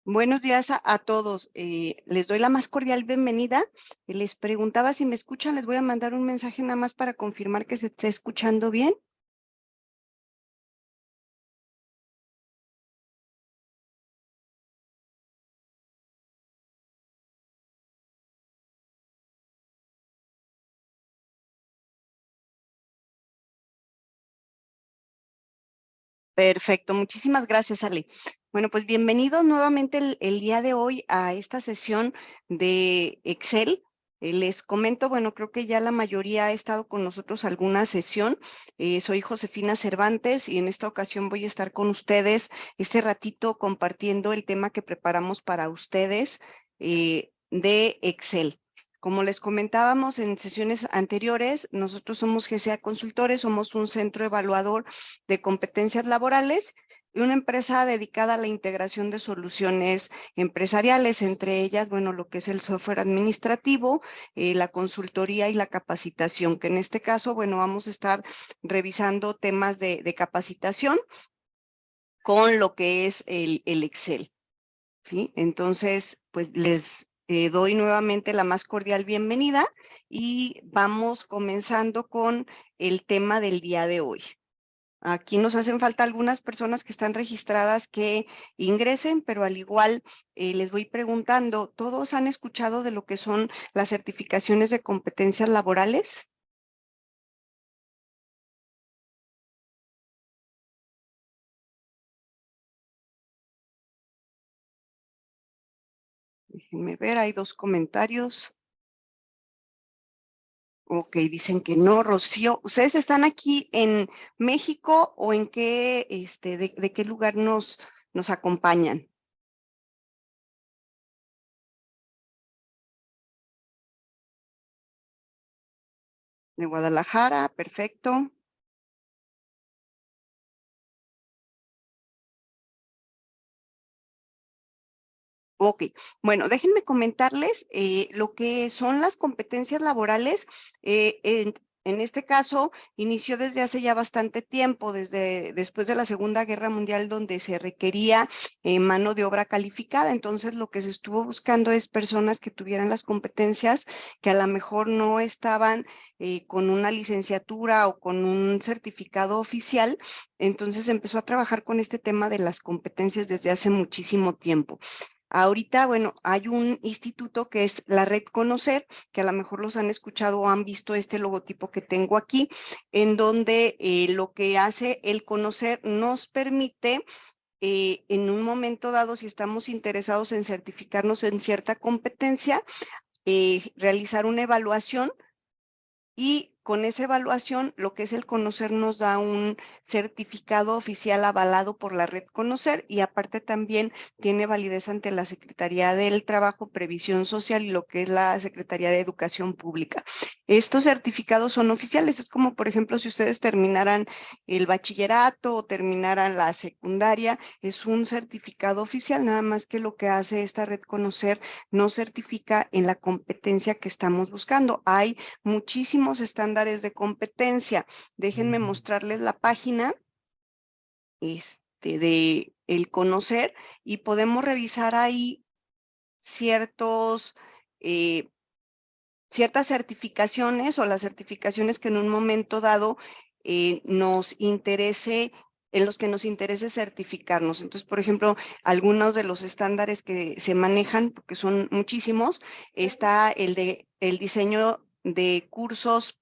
Buenos días a todos. Les doy la más cordial bienvenida. Les preguntaba si me escuchan, les voy a mandar un mensaje nada más para confirmar que se esté escuchando bien. Perfecto, muchísimas gracias, Ale. Bueno, pues bienvenidos nuevamente el día de hoy a esta sesión de Excel. Les comento, bueno, creo que ya la mayoría ha estado con nosotros alguna sesión. Soy Josefina Cervantes y en esta ocasión voy a estar con ustedes este ratito compartiendo el tema que preparamos para ustedes de Excel. Como les comentábamos en sesiones anteriores, nosotros somos GCA Consultores, somos un centro evaluador de competencias laborales y una empresa dedicada a la integración de soluciones empresariales, entre ellas, bueno, lo que es el software administrativo, la consultoría y la capacitación, que en este caso, bueno, vamos a estar revisando temas de capacitación con lo que es el Excel, ¿sí? Entonces, pues les doy nuevamente la más cordial bienvenida y vamos comenzando con el tema del día de hoy. Aquí nos hacen falta algunas personas que están registradas que ingresen, pero al igual les voy preguntando, ¿todos han escuchado de lo que son las certificaciones de competencias laborales? Déjenme ver, hay dos comentarios. Ok, dicen que no, Rocío. ¿Ustedes están aquí en México o en qué, de qué lugar nos acompañan? De Guadalajara, perfecto. Ok, bueno, déjenme comentarles lo que son las competencias laborales. En este caso, inició desde hace ya bastante tiempo, desde después de la Segunda Guerra Mundial, donde se requería mano de obra calificada. Entonces, lo que se estuvo buscando es personas que tuvieran las competencias, que a lo mejor no estaban con una licenciatura o con un certificado oficial. Entonces, se empezó a trabajar con este tema de las competencias desde hace muchísimo tiempo. Ahorita, bueno, hay un instituto que es la Red Conocer, que a lo mejor los han escuchado o han visto este logotipo que tengo aquí, en donde lo que hace el Conocer nos permite, en un momento dado, si estamos interesados en certificarnos en cierta competencia, realizar una evaluación y con esa evaluación, lo que es el Conocer nos da un certificado oficial avalado por la Red Conocer y aparte también tiene validez ante la Secretaría del Trabajo, Previsión Social y lo que es la Secretaría de Educación Pública. Estos certificados son oficiales, es como por ejemplo si ustedes terminaran el bachillerato o terminaran la secundaria, es un certificado oficial, nada más que lo que hace esta Red Conocer nos certifica en la competencia que estamos buscando. Hay muchísimos estándares de competencia. Déjenme mostrarles la página de el Conocer y podemos revisar ahí ciertos, eh, ciertas certificaciones o las certificaciones que en un momento dado nos interese en los que nos interese certificarnos. Entonces, por ejemplo, algunos de los estándares que se manejan, porque son muchísimos, está el de el diseño de cursos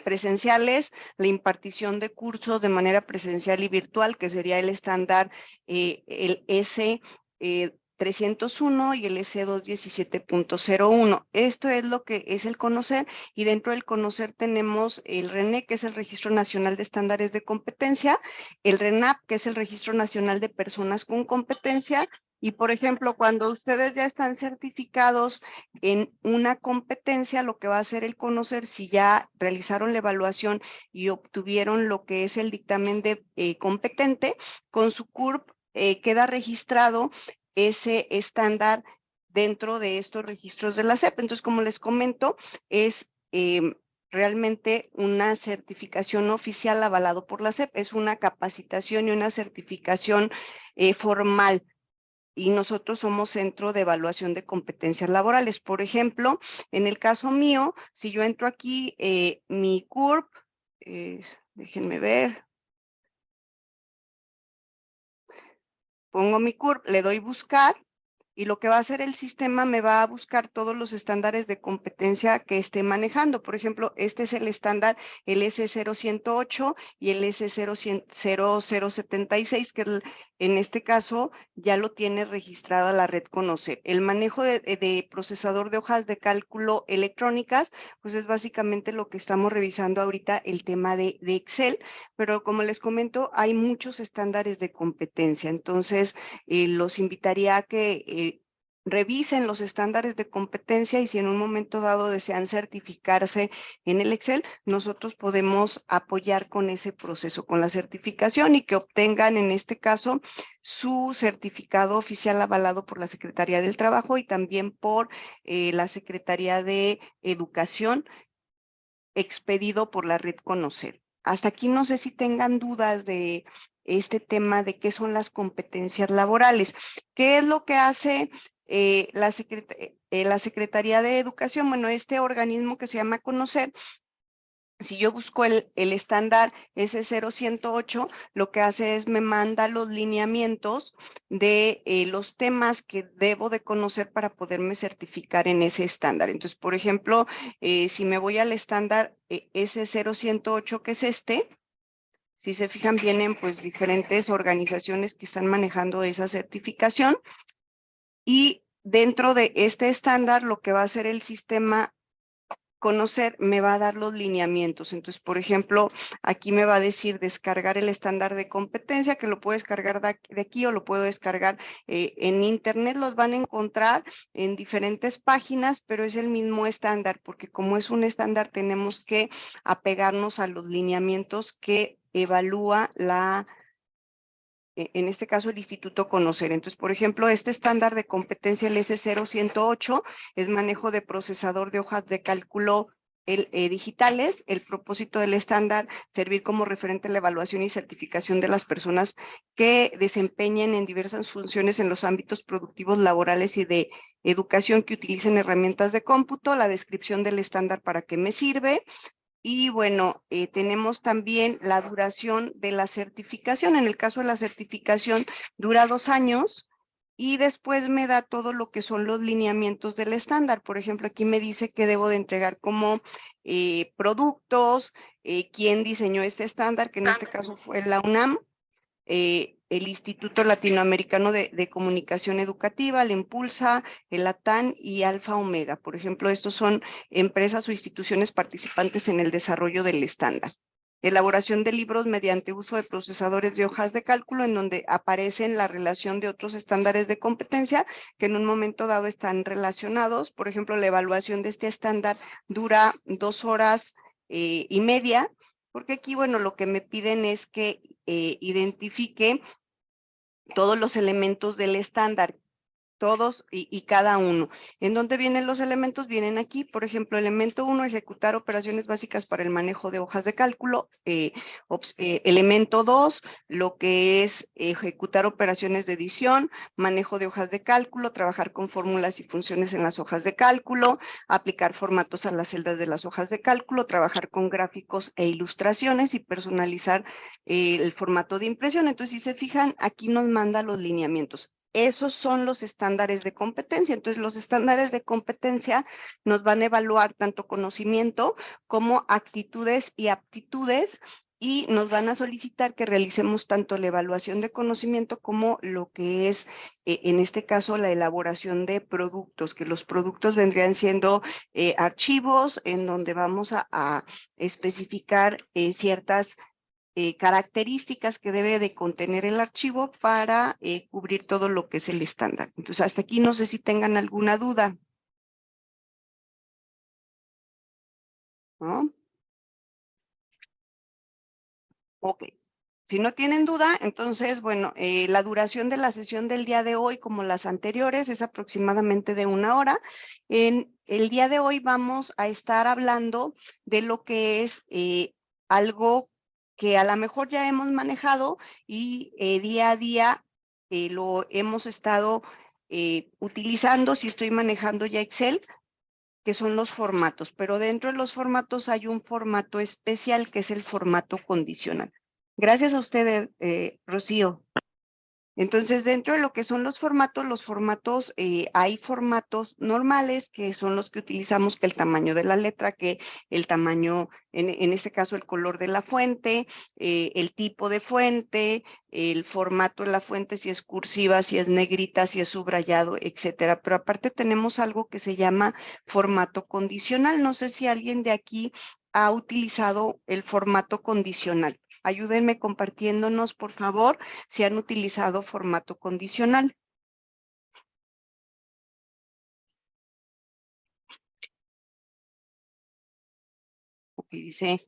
presenciales, la impartición de cursos de manera presencial y virtual, que sería el estándar, el S 301 y el S 217.01. Esto es lo que es el Conocer y dentro del Conocer tenemos el RENE, que es el Registro Nacional de Estándares de Competencia, el RENAP, que es el Registro Nacional de Personas con Competencia, y por ejemplo, cuando ustedes ya están certificados en una competencia, lo que va a hacer el Conocer, si ya realizaron la evaluación y obtuvieron lo que es el dictamen de competente, con su CURP queda registrado ese estándar dentro de estos registros de la SEP. Entonces, como les comento, es realmente una certificación oficial avalado por la SEP, es una capacitación y una certificación formal. y nosotros somos Centro de Evaluación de Competencias Laborales. Por ejemplo, en el caso mío, si yo entro aquí, mi CURP, déjenme ver, pongo mi CURP, le doy buscar, y lo que va a hacer el sistema me va a buscar todos los estándares de competencia que esté manejando. Por ejemplo, este es el estándar, el S0108 y el S0076, que en este caso ya lo tiene registrada la red Conocer. El manejo de procesador de hojas de cálculo electrónicas, pues es básicamente lo que estamos revisando ahorita, el tema de Excel, pero como les comento, hay muchos estándares de competencia. Entonces, los invitaría a que revisen los estándares de competencia y si en un momento dado desean certificarse en el Excel, nosotros podemos apoyar con ese proceso, con la certificación y que obtengan en este caso su certificado oficial avalado por la Secretaría del Trabajo y también por la Secretaría de Educación, expedido por la red Conocer. Hasta aquí no sé si tengan dudas de este tema de qué son las competencias laborales. ¿Qué es lo que hace la Secretaría de Educación? Bueno, este organismo que se llama Conocer, si yo busco el estándar S0108, lo que hace es me manda los lineamientos de los temas que debo de conocer para poderme certificar en ese estándar. Entonces, por ejemplo, si me voy al estándar S0108, que es este, si se fijan, vienen pues diferentes organizaciones que están manejando esa certificación y dentro de este estándar lo que va a hacer el sistema Conocer me va a dar los lineamientos. Entonces, por ejemplo, aquí me va a decir descargar el estándar de competencia, que lo puedo descargar de aquí o lo puedo descargar en internet. Los van a encontrar en diferentes páginas, pero es el mismo estándar, porque como es un estándar, tenemos que apegarnos a los lineamientos que evalúa en este caso el Instituto Conocer. Entonces, por ejemplo, este estándar de competencia, el S0108, es manejo de procesador de hojas de cálculo digitales. El propósito del estándar, servir como referente a la evaluación y certificación de las personas que desempeñen en diversas funciones en los ámbitos productivos, laborales y de educación, que utilicen herramientas de cómputo. La descripción del estándar, para qué me sirve. Y bueno, tenemos también la duración de la certificación. En el caso de la certificación dura 2 años y después me da todo lo que son los lineamientos del estándar. Por ejemplo, aquí me dice que debo de entregar como productos, quién diseñó este estándar, que en este caso fue la UNAM, el Instituto Latinoamericano de Comunicación Educativa, la Impulsa, el ATAN y Alfa Omega. Por ejemplo, estos son empresas o instituciones participantes en el desarrollo del estándar. Elaboración de libros mediante uso de procesadores de hojas de cálculo, en donde aparecen la relación de otros estándares de competencia que en un momento dado están relacionados. Por ejemplo, la evaluación de este estándar dura 2 horas y media, porque aquí, bueno, lo que me piden es que identifique todos los elementos del estándar, todos y cada uno. ¿En dónde vienen los elementos? Vienen aquí, por ejemplo, elemento 1, ejecutar operaciones básicas para el manejo de hojas de cálculo. Elemento 2, lo que es ejecutar operaciones de edición, manejo de hojas de cálculo, trabajar con fórmulas y funciones en las hojas de cálculo, aplicar formatos a las celdas de las hojas de cálculo, trabajar con gráficos e ilustraciones y personalizar el formato de impresión. Entonces, si se fijan, aquí nos manda los lineamientos. Esos son los estándares de competencia. Entonces, los estándares de competencia nos van a evaluar tanto conocimiento como actitudes y aptitudes, y nos van a solicitar que realicemos tanto la evaluación de conocimiento como lo que es, en este caso, la elaboración de productos, que los productos vendrían siendo archivos en donde vamos a especificar ciertas características que debe de contener el archivo para cubrir todo lo que es el estándar. Entonces, hasta aquí no sé si tengan alguna duda, ¿no? Ok. Si no tienen duda, entonces, bueno, la duración de la sesión del día de hoy, como las anteriores, es aproximadamente de 1 hora. En el día de hoy vamos a estar hablando de lo que es algo que a lo mejor ya hemos manejado y día a día lo hemos estado utilizando si estoy manejando ya Excel, que son los formatos, pero dentro de los formatos hay un formato especial que es el formato condicional. Gracias a usted, Rocío. Entonces, dentro de lo que son los formatos, hay formatos normales que son los que utilizamos, que el tamaño de la letra, que el tamaño, en este caso, el color de la fuente, el tipo de fuente, el formato de la fuente, si es cursiva, si es negrita, si es subrayado, etcétera. Pero aparte tenemos algo que se llama formato condicional. No sé si alguien de aquí ha utilizado el formato condicional. Ayúdenme compartiéndonos, por favor, si han utilizado formato condicional. Ok, dice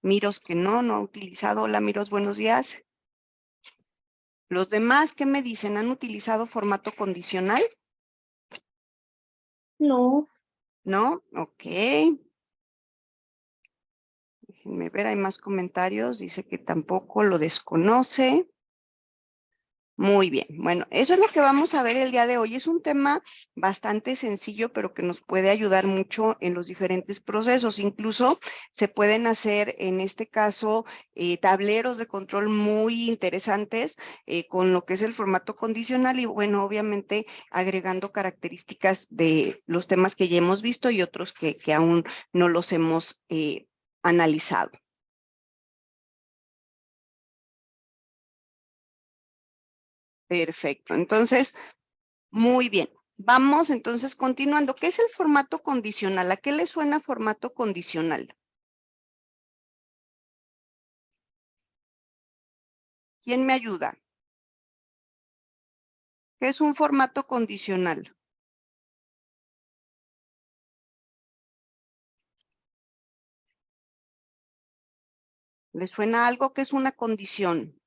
Miros que no ha utilizado. Hola, Miros, buenos días. Los demás, ¿qué me dicen? ¿Han utilizado formato condicional? No. ¿No? Ok. Déjenme ver, hay más comentarios. Dice que tampoco lo desconoce. Muy bien, bueno, eso es lo que vamos a ver el día de hoy. Es un tema bastante sencillo, pero que nos puede ayudar mucho en los diferentes procesos. Incluso se pueden hacer, en este caso, tableros de control muy interesantes con lo que es el formato condicional y, bueno, obviamente agregando características de los temas que ya hemos visto y otros que aún no los hemos analizado. Perfecto, entonces... Muy bien. Vamos entonces continuando. ¿Qué es el formato condicional? ¿A qué le suena formato condicional? ¿Quién me ayuda? ¿Qué es un formato condicional? ¿Le suena algo que es una condición?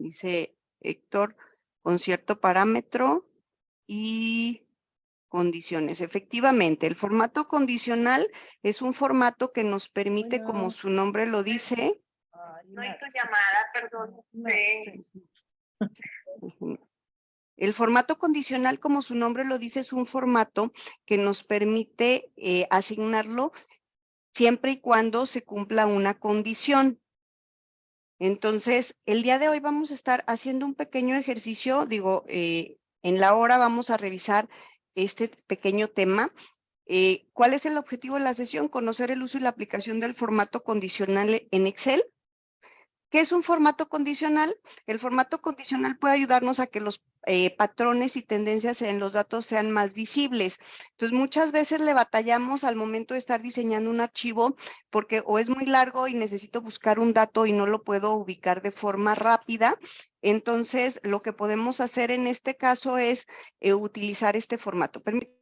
Dice Héctor, con cierto parámetro y condiciones. Efectivamente, el formato condicional es un formato que nos permite, como su nombre lo dice. No hay tu llamada, perdón. El formato condicional, como su nombre lo dice, es un formato que nos permite asignarlo siempre y cuando se cumpla una condición. Entonces, el día de hoy vamos a estar haciendo un pequeño ejercicio, en la hora vamos a revisar este pequeño tema. ¿Cuál es el objetivo de la sesión? Conocer el uso y la aplicación del formato condicional en Excel. ¿Qué es un formato condicional? El formato condicional puede ayudarnos a que los patrones y tendencias en los datos sean más visibles. Entonces, muchas veces le batallamos al momento de estar diseñando un archivo porque o es muy largo y necesito buscar un dato y no lo puedo ubicar de forma rápida. Entonces, lo que podemos hacer en este caso es utilizar este formato. Permítame,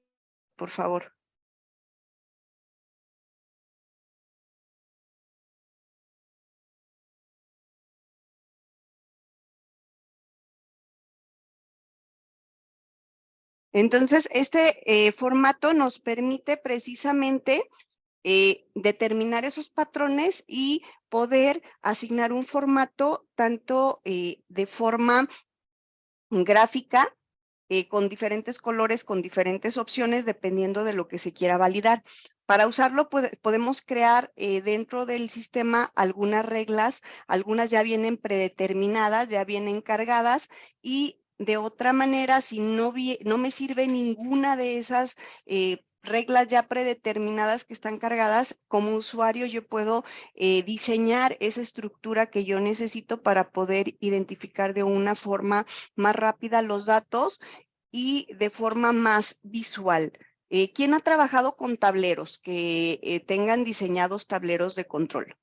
por favor. Entonces, este formato nos permite precisamente determinar esos patrones y poder asignar un formato tanto de forma gráfica, con diferentes colores, con diferentes opciones, dependiendo de lo que se quiera validar. Para usarlo podemos crear dentro del sistema algunas reglas, algunas ya vienen predeterminadas, ya vienen cargadas y de otra manera, si no me sirve ninguna de esas reglas ya predeterminadas que están cargadas, como usuario yo puedo diseñar esa estructura que yo necesito para poder identificar de una forma más rápida los datos y de forma más visual. ¿Quién ha trabajado con tableros que tengan diseñados tableros de control?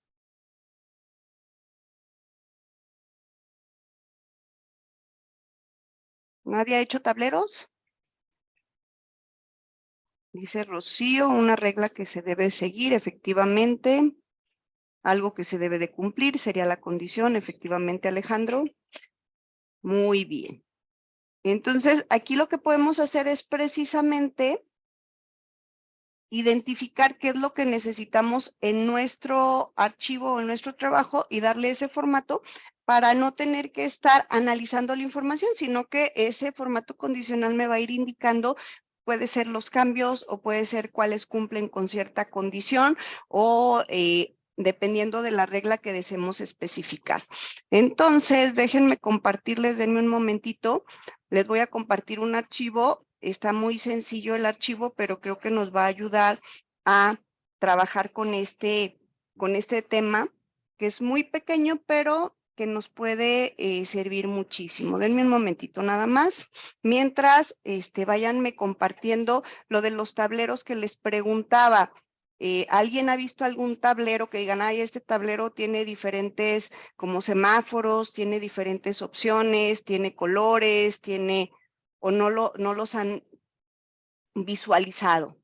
¿Nadie ha hecho tableros? Dice Rocío, una regla que se debe seguir, efectivamente. Algo que se debe de cumplir sería la condición, efectivamente, Alejandro. Muy bien. Entonces, aquí lo que podemos hacer es precisamente identificar qué es lo que necesitamos en nuestro archivo o en nuestro trabajo y darle ese formato para no tener que estar analizando la información, sino que ese formato condicional me va a ir indicando, puede ser los cambios o puede ser cuáles cumplen con cierta condición o dependiendo de la regla que deseemos especificar. Entonces, déjenme compartirles, denme un momentito, les voy a compartir un archivo. Está muy sencillo el archivo, pero creo que nos va a ayudar a trabajar con este tema, que es muy pequeño, pero que nos puede servir muchísimo. Denme un momentito nada más. Mientras, váyanme compartiendo lo de los tableros que les preguntaba. ¿Alguien ha visto algún tablero que digan, ay, este tablero tiene diferentes como semáforos, tiene diferentes opciones, tiene colores, tiene, o no los han visualizado?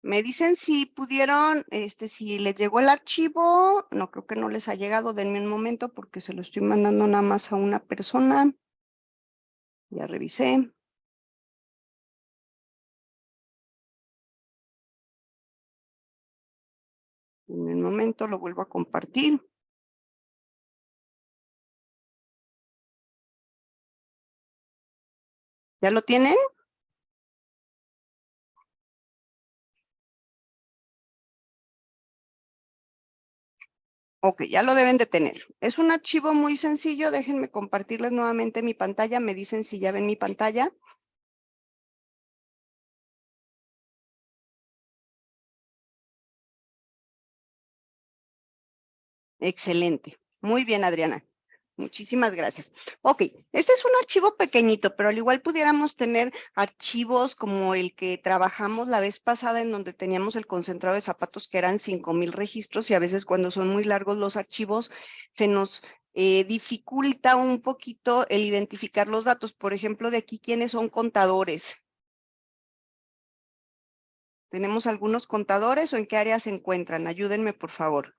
Me dicen si pudieron, si les llegó el archivo. No, creo que no les ha llegado. Denme un momento porque se lo estoy mandando nada más a una persona. Ya revisé. En un momento lo vuelvo a compartir. ¿Ya lo tienen? Ok, ya lo deben de tener. Es un archivo muy sencillo. Déjenme compartirles nuevamente mi pantalla. Me dicen si ya ven mi pantalla. Excelente. Muy bien, Adriana. Muchísimas gracias. Ok, este es un archivo pequeñito, pero al igual pudiéramos tener archivos como el que trabajamos la vez pasada en donde teníamos el concentrado de zapatos que eran 5,000 registros y a veces cuando son muy largos los archivos se nos dificulta un poquito el identificar los datos. Por ejemplo, de aquí, ¿quiénes son contadores? ¿Tenemos algunos contadores o en qué área se encuentran? Ayúdenme, por favor.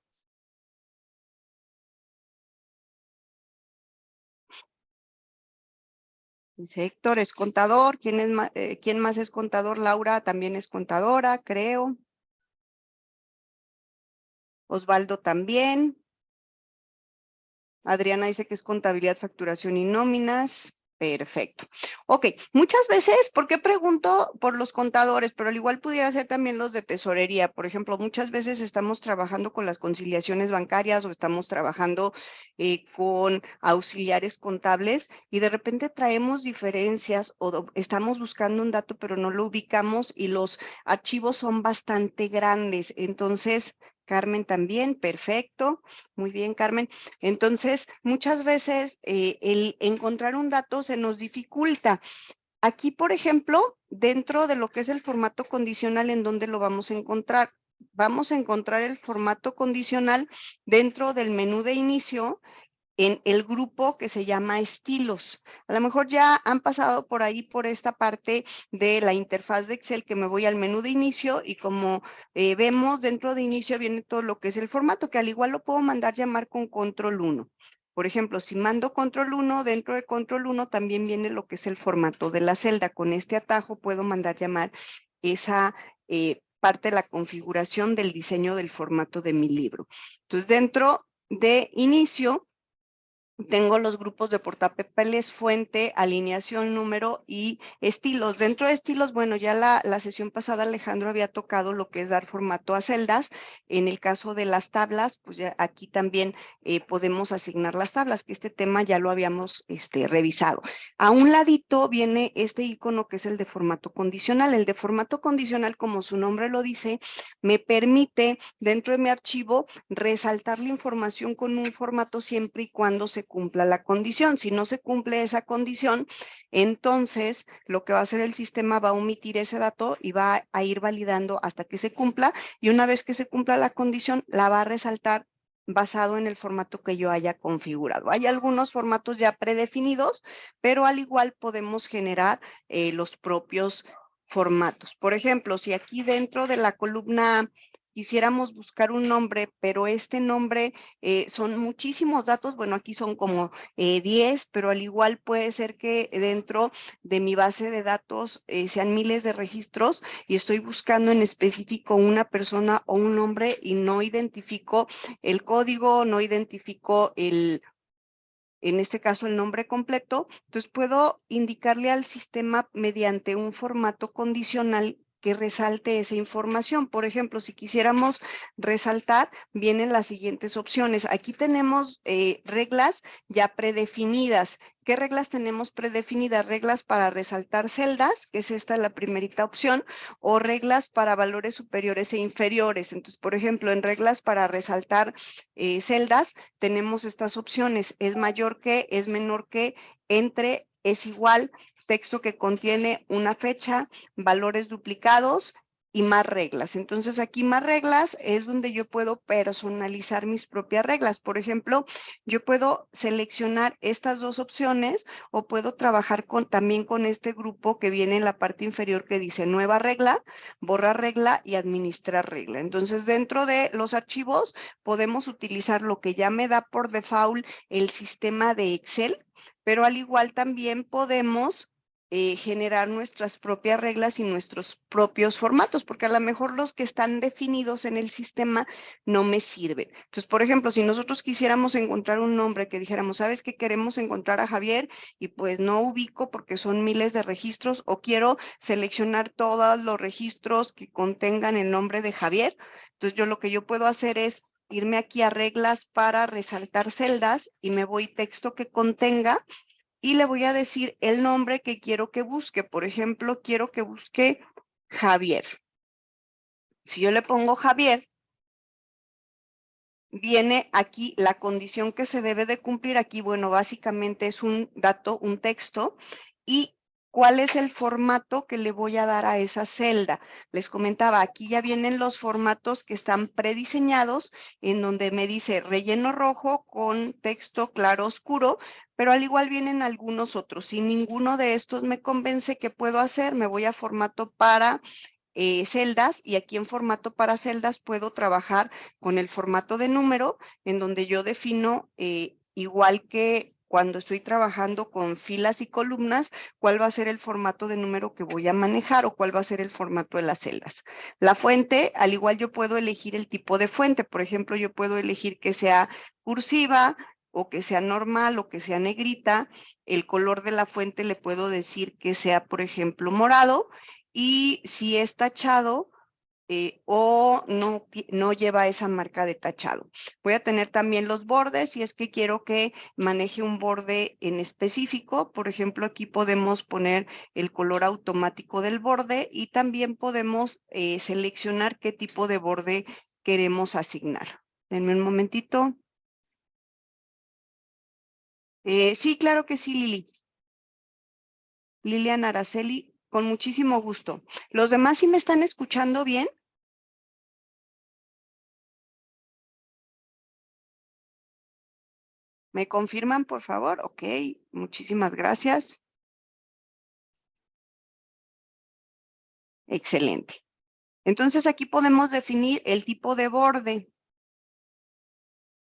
Dice Héctor es contador. ¿Quién más es contador? Laura también es contadora, creo. Osvaldo también. Adriana dice que es contabilidad, facturación y nóminas. Perfecto. Ok, muchas veces, ¿por qué pregunto por los contadores? Pero al igual pudiera ser también los de tesorería. Por ejemplo, muchas veces estamos trabajando con las conciliaciones bancarias o estamos trabajando con auxiliares contables y de repente traemos diferencias o estamos buscando un dato pero no lo ubicamos y los archivos son bastante grandes. Entonces, Carmen también, perfecto. Muy bien, Carmen. Entonces, muchas veces el encontrar un dato se nos dificulta. Aquí, por ejemplo, dentro de lo que es el formato condicional, ¿en dónde lo vamos a encontrar? Vamos a encontrar el formato condicional dentro del menú de inicio en el grupo que se llama estilos. A lo mejor ya han pasado por ahí, por esta parte de la interfaz de Excel, que me voy al menú de inicio y como vemos dentro de inicio viene todo lo que es el formato, que al igual lo puedo mandar llamar con control 1. Por ejemplo, si mando control 1, dentro de control 1 también viene lo que es el formato de la celda. Con este atajo puedo mandar llamar esa parte de la configuración del diseño del formato de mi libro. Entonces, dentro de inicio, tengo los grupos de portapapeles, fuente, alineación, número y estilos. Dentro de estilos, bueno, ya la sesión pasada Alejandro había tocado lo que es dar formato a celdas. En el caso de las tablas, pues ya aquí también podemos asignar las tablas, que este tema ya lo habíamos revisado. A un ladito viene este icono que es el de formato condicional. El de formato condicional, como su nombre lo dice, me permite dentro de mi archivo resaltar la información con un formato siempre y cuando se cumpla la condición. Si no se cumple esa condición, entonces lo que va a hacer el sistema va a omitir ese dato y va a ir validando hasta que se cumpla, y una vez que se cumpla la condición, la va a resaltar basado en el formato que yo haya configurado. Hay algunos formatos ya predefinidos, pero al igual podemos generar los propios formatos. Por ejemplo, si aquí dentro de la columna quisiéramos buscar un nombre, pero este nombre son muchísimos datos, bueno, aquí son como 10, pero al igual puede ser que dentro de mi base de datos sean miles de registros y estoy buscando en específico una persona o un nombre y no identifico el código, no identifico en este caso el nombre completo, entonces puedo indicarle al sistema mediante un formato condicional que resalte esa información. Por ejemplo, si quisiéramos resaltar, vienen las siguientes opciones. Aquí tenemos reglas ya predefinidas. ¿Qué reglas tenemos predefinidas? Reglas para resaltar celdas, que es esta la primerita opción, o reglas para valores superiores e inferiores. Entonces, por ejemplo, en reglas para resaltar celdas, tenemos estas opciones: es mayor que, es menor que, entre, es igual, texto que contiene una fecha, valores duplicados y más reglas. Entonces aquí más reglas es donde yo puedo personalizar mis propias reglas. Por ejemplo, yo puedo seleccionar estas dos opciones o puedo trabajar también con este grupo que viene en la parte inferior que dice nueva regla, borrar regla y administrar regla. Entonces dentro de los archivos podemos utilizar lo que ya me da por default el sistema de Excel, pero al igual también podemos generar nuestras propias reglas y nuestros propios formatos, porque a lo mejor los que están definidos en el sistema no me sirven. Entonces, por ejemplo, si nosotros quisiéramos encontrar un nombre que dijéramos, ¿sabes qué? Queremos encontrar a Javier y pues no ubico porque son miles de registros, o quiero seleccionar todos los registros que contengan el nombre de Javier. Entonces, lo que yo puedo hacer es irme aquí a reglas para resaltar celdas y me voy texto que contenga y le voy a decir el nombre que quiero que busque. Por ejemplo, quiero que busque Javier. Si yo le pongo Javier, viene aquí la condición que se debe de cumplir. Aquí, bueno, básicamente es un dato, un texto, y cuál es el formato que le voy a dar a esa celda. Les comentaba, aquí ya vienen los formatos que están prediseñados, en donde me dice relleno rojo con texto claro oscuro, pero al igual vienen algunos otros. Si ninguno de estos me convence, ¿qué puedo hacer? Me voy a formato para celdas, y aquí en formato para celdas puedo trabajar con el formato de número, en donde yo defino, igual que cuando estoy trabajando con filas y columnas, cuál va a ser el formato de número que voy a manejar o cuál va a ser el formato de las celdas. La fuente, al igual yo puedo elegir el tipo de fuente. Por ejemplo, yo puedo elegir que sea cursiva o que sea normal o que sea negrita. El color de la fuente le puedo decir que sea, por ejemplo, morado, y si es tachado o no lleva esa marca de tachado. Voy a tener también los bordes si es que quiero que maneje un borde en específico. Por ejemplo, aquí podemos poner el color automático del borde y también podemos seleccionar qué tipo de borde queremos asignar. Denme un momentito. Sí, claro que sí, Lili. Lilian Araceli, con muchísimo gusto. ¿Los demás sí me están escuchando bien? ¿Me confirman, por favor? Ok, muchísimas gracias. Excelente. Entonces aquí podemos definir el tipo de borde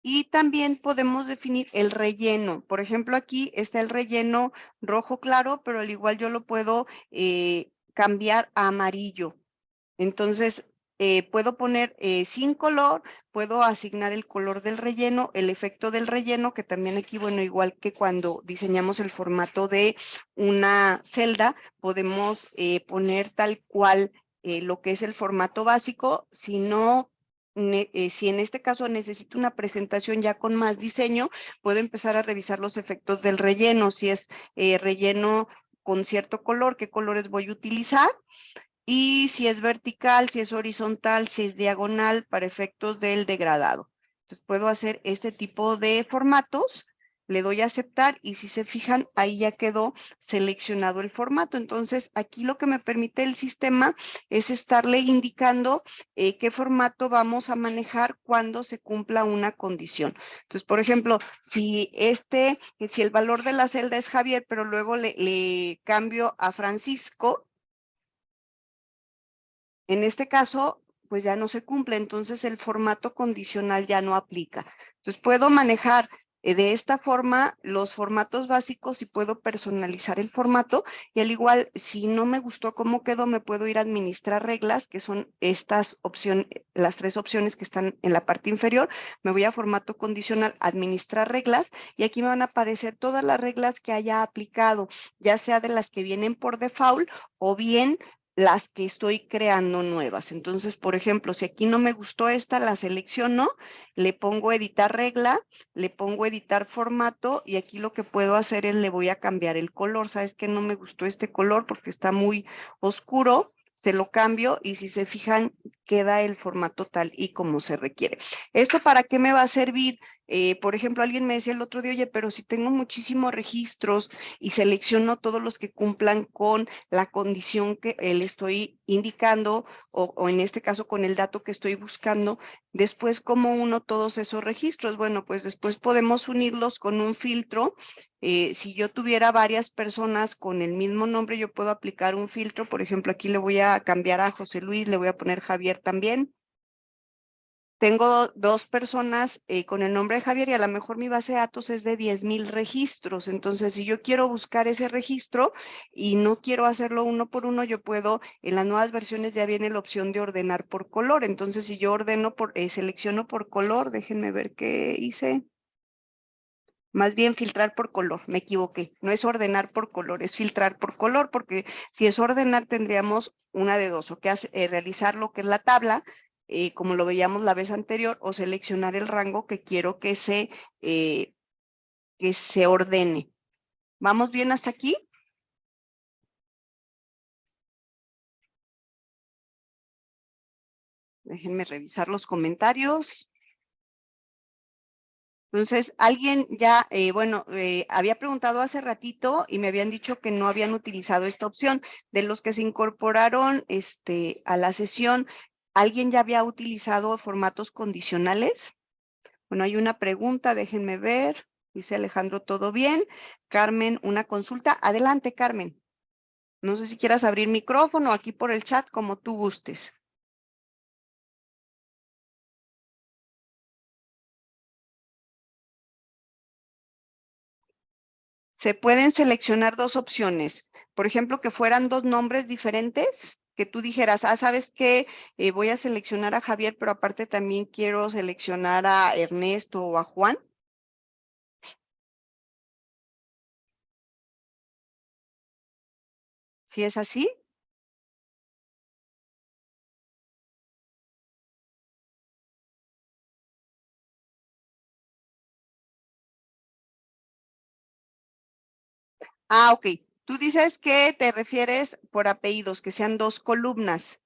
y también podemos definir el relleno. Por ejemplo, aquí está el relleno rojo claro, pero al igual yo lo puedo cambiar a amarillo. Entonces, puedo poner sin color, puedo asignar el color del relleno, el efecto del relleno, que también aquí, bueno, igual que cuando diseñamos el formato de una celda, podemos poner tal cual lo que es el formato básico. Si no, si en este caso necesito una presentación ya con más diseño, puedo empezar a revisar los efectos del relleno. Si es relleno con cierto color, qué colores voy a utilizar. Y si es vertical, si es horizontal, si es diagonal, para efectos del degradado. Entonces puedo hacer este tipo de formatos le doy a aceptar y si se fijan, ahí ya quedó seleccionado el formato. Entonces, aquí lo que me permite el sistema es estarle indicando qué formato vamos a manejar cuando se cumpla una condición. Entonces, por ejemplo, si el valor de la celda es Javier, pero luego le cambio a Francisco, en este caso, pues ya no se cumple, entonces el formato condicional ya no aplica. Entonces puedo manejar de esta forma los formatos básicos y puedo personalizar el formato y al igual, si no me gustó cómo quedó, me puedo ir a administrar reglas, que son estas opciones, las tres opciones que están en la parte inferior. Me voy a formato condicional, administrar reglas y aquí me van a aparecer todas las reglas que haya aplicado, ya sea de las que vienen por default o bien las que estoy creando nuevas. Entonces, por ejemplo, si aquí no me gustó esta, la selecciono, le pongo editar regla, le pongo editar formato y aquí lo que puedo hacer es le voy a cambiar el color. ¿Sabes que no me gustó este color porque está muy oscuro? Se lo cambio y si se fijan, queda el formato tal y como se requiere. ¿Esto para qué me va a servir? Por ejemplo, alguien me decía el otro día, oye, pero si tengo muchísimos registros y selecciono todos los que cumplan con la condición que le estoy indicando o en este caso con el dato que estoy buscando, después cómo uno todos esos registros. Bueno, pues después podemos unirlos con un filtro. Si yo tuviera varias personas con el mismo nombre, yo puedo aplicar un filtro. Por ejemplo, aquí le voy a cambiar a José Luis, le voy a poner Javier también. Tengo dos personas con el nombre de Javier y a lo mejor mi base de datos es de 10,000 registros. Entonces, si yo quiero buscar ese registro y no quiero hacerlo uno por uno, yo puedo, en las nuevas versiones ya viene la opción de ordenar por color. Entonces, si yo selecciono por color, déjenme ver qué hice. Más bien filtrar por color, me equivoqué. No es ordenar por color, es filtrar por color, porque si es ordenar tendríamos una de dos, o que realizar lo que es la tabla, como lo veíamos la vez anterior, o seleccionar el rango que quiero que se ordene. ¿Vamos bien hasta aquí? Déjenme revisar los comentarios. Entonces, alguien ya, había preguntado hace ratito y me habían dicho que no habían utilizado esta opción. De los que se incorporaron a la sesión, ¿alguien ya había utilizado formatos condicionales? Bueno, hay una pregunta, déjenme ver. Dice Alejandro, ¿todo bien? Carmen, una consulta. Adelante, Carmen. No sé si quieras abrir micrófono aquí por el chat, como tú gustes. Se pueden seleccionar dos opciones. Por ejemplo, que fueran dos nombres diferentes, que tú dijeras, ¿sabes qué? Voy a seleccionar a Javier, pero aparte también quiero seleccionar a Ernesto o a Juan. ¿Si es así? Ah, ok. Tú dices que te refieres por apellidos, que sean dos columnas.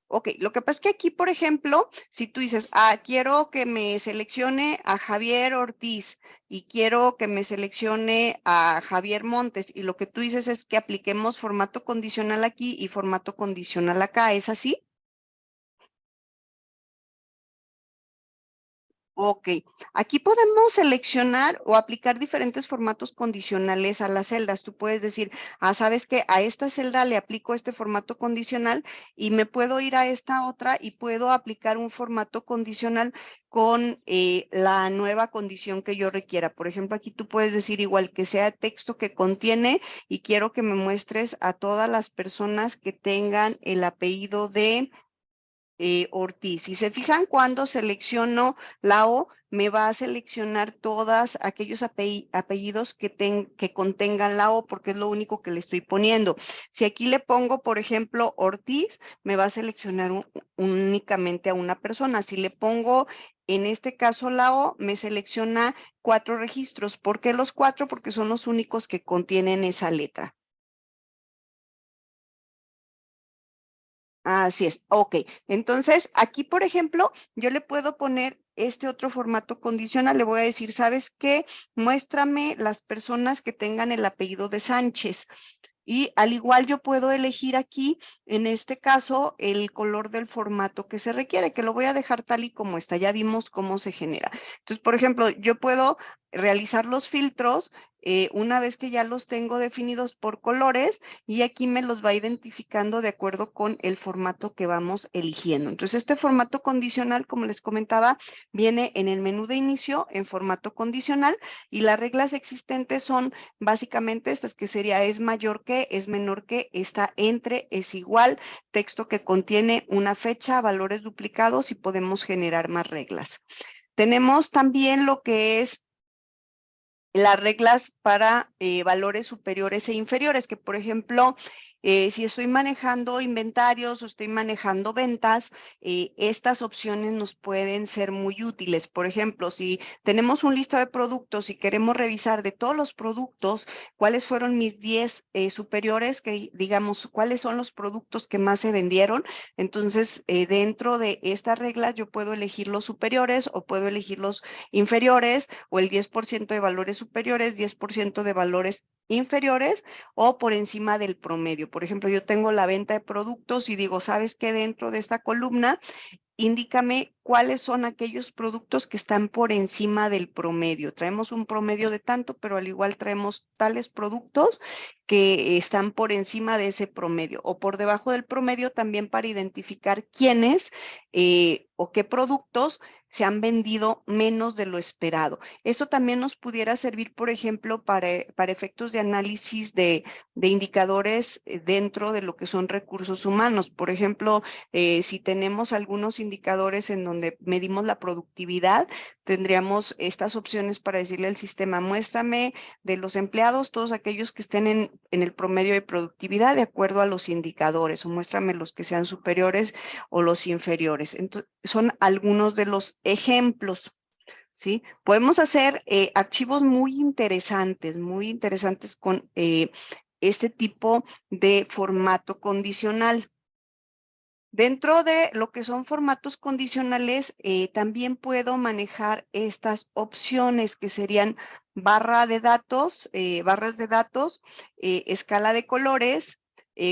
Ok, lo que pasa es que aquí, por ejemplo, si tú dices, quiero que me seleccione a Javier Ortiz y quiero que me seleccione a Javier Montes, y lo que tú dices es que apliquemos formato condicional aquí y formato condicional acá, ¿es así? Ok, aquí podemos seleccionar o aplicar diferentes formatos condicionales a las celdas. Tú puedes decir, sabes que a esta celda le aplico este formato condicional y me puedo ir a esta otra y puedo aplicar un formato condicional con la nueva condición que yo requiera. Por ejemplo, aquí tú puedes decir igual que sea texto que contiene y quiero que me muestres a todas las personas que tengan el apellido de Ortiz. Si se fijan, cuando selecciono la O, me va a seleccionar todos aquellos apellidos que contengan la O, porque es lo único que le estoy poniendo. Si aquí le pongo, por ejemplo, Ortiz, me va a seleccionar únicamente a una persona. Si le pongo, en este caso, la O, me selecciona 4 registros. ¿Por qué los 4? Porque son los únicos que contienen esa letra. Así es, ok. Entonces, aquí, por ejemplo, yo le puedo poner este otro formato condicional. Le voy a decir, ¿sabes qué? Muéstrame las personas que tengan el apellido de Sánchez. Y al igual yo puedo elegir aquí, en este caso, el color del formato que se requiere, que lo voy a dejar tal y como está. Ya vimos cómo se genera. Entonces, por ejemplo, yo puedo realizar los filtros una vez que ya los tengo definidos por colores y aquí me los va identificando de acuerdo con el formato que vamos eligiendo. Entonces, este formato condicional, como les comentaba, viene en el menú de inicio en formato condicional y las reglas existentes son básicamente estas, que sería es mayor que, es menor que, está entre, es igual, texto que contiene una fecha, valores duplicados y podemos generar más reglas. Tenemos también lo que es las reglas para valores superiores e inferiores, que por ejemplo, si estoy manejando inventarios o estoy manejando ventas, estas opciones nos pueden ser muy útiles. Por ejemplo, si tenemos un listado de productos y queremos revisar de todos los productos, cuáles fueron mis 10 superiores, que digamos, cuáles son los productos que más se vendieron. Entonces, dentro de estas reglas yo puedo elegir los superiores o puedo elegir los inferiores o el 10% de valores superiores, 10% de valores inferiores o por encima del promedio. Por ejemplo, yo tengo la venta de productos y digo, ¿sabes qué? Dentro de esta columna indícame cuáles son aquellos productos que están por encima del promedio. Traemos un promedio de tanto, pero al igual traemos tales productos que están por encima de ese promedio o por debajo del promedio también para identificar quiénes o qué productos se han vendido menos de lo esperado. Eso también nos pudiera servir, por ejemplo, para efectos de análisis de indicadores dentro de lo que son recursos humanos. Por ejemplo, si tenemos algunos indicadores en donde medimos la productividad, tendríamos estas opciones para decirle al sistema, muéstrame de los empleados todos aquellos que estén en el promedio de productividad de acuerdo a los indicadores, o muéstrame los que sean superiores o los inferiores. Entonces, son algunos de los ejemplos. ¿Sí? Podemos hacer archivos muy interesantes con este tipo de formato condicional. Dentro de lo que son formatos condicionales, también puedo manejar estas opciones que serían barra de datos, barras de datos, escala de colores,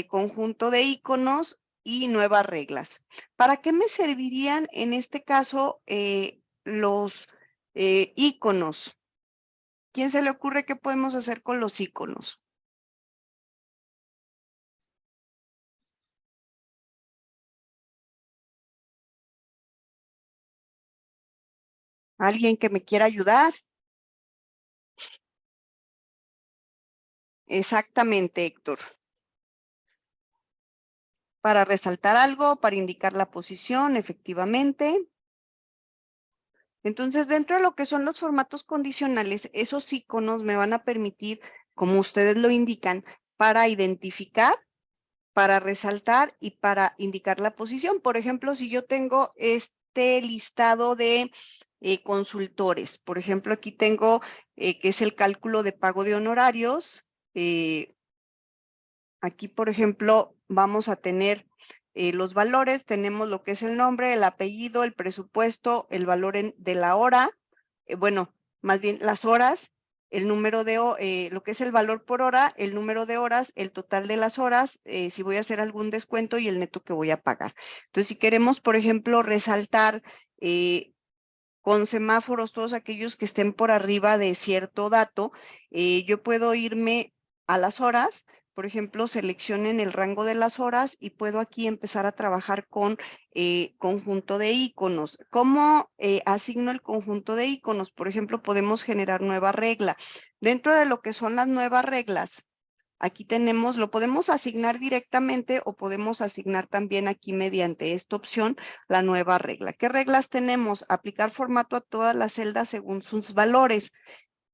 conjunto de iconos y nuevas reglas. ¿Para qué me servirían en este caso los iconos? ¿Quién se le ocurre qué podemos hacer con los iconos? ¿Alguien que me quiera ayudar? Exactamente, Héctor. Para resaltar algo, para indicar la posición, efectivamente. Entonces, dentro de lo que son los formatos condicionales, esos iconos me van a permitir, como ustedes lo indican, para identificar, para resaltar y para indicar la posición. Por ejemplo, si yo tengo este listado de consultores, por ejemplo, aquí tengo que es el cálculo de pago de honorarios. Aquí, por ejemplo, vamos a tener los valores, tenemos lo que es el nombre, el apellido, el presupuesto, el valor de la hora, bueno, más bien las horas, el número de, lo que es el valor por hora, el número de horas, el total de las horas, si voy a hacer algún descuento y el neto que voy a pagar. Entonces, si queremos, por ejemplo, resaltar con semáforos todos aquellos que estén por arriba de cierto dato, yo puedo irme a las horas, por ejemplo, seleccionen el rango de las horas y puedo aquí empezar a trabajar con conjunto de iconos. ¿Cómo asigno el conjunto de iconos? Por ejemplo, podemos generar nueva regla. Dentro de lo que son las nuevas reglas, aquí tenemos, lo podemos asignar directamente o podemos asignar también aquí mediante esta opción la nueva regla. ¿Qué reglas tenemos? Aplicar formato a todas las celdas según sus valores.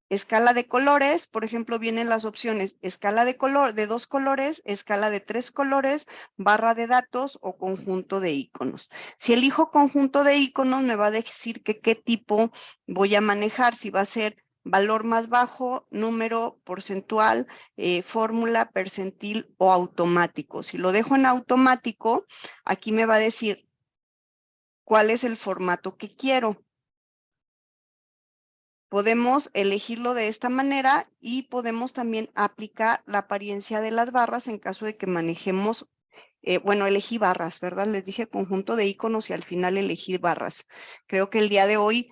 Escala de colores, por ejemplo, vienen las opciones escala de color de 2 colores, escala de 3 colores, barra de datos o conjunto de iconos. Si elijo conjunto de iconos, me va a decir que qué tipo voy a manejar, si va a ser valor más bajo, número porcentual, fórmula, percentil o automático. Si lo dejo en automático, aquí me va a decir cuál es el formato que quiero. Podemos elegirlo de esta manera y podemos también aplicar la apariencia de las barras en caso de que manejemos, bueno, elegí barras, ¿verdad? Les dije conjunto de iconos y al final elegí barras. Creo que el día de hoy,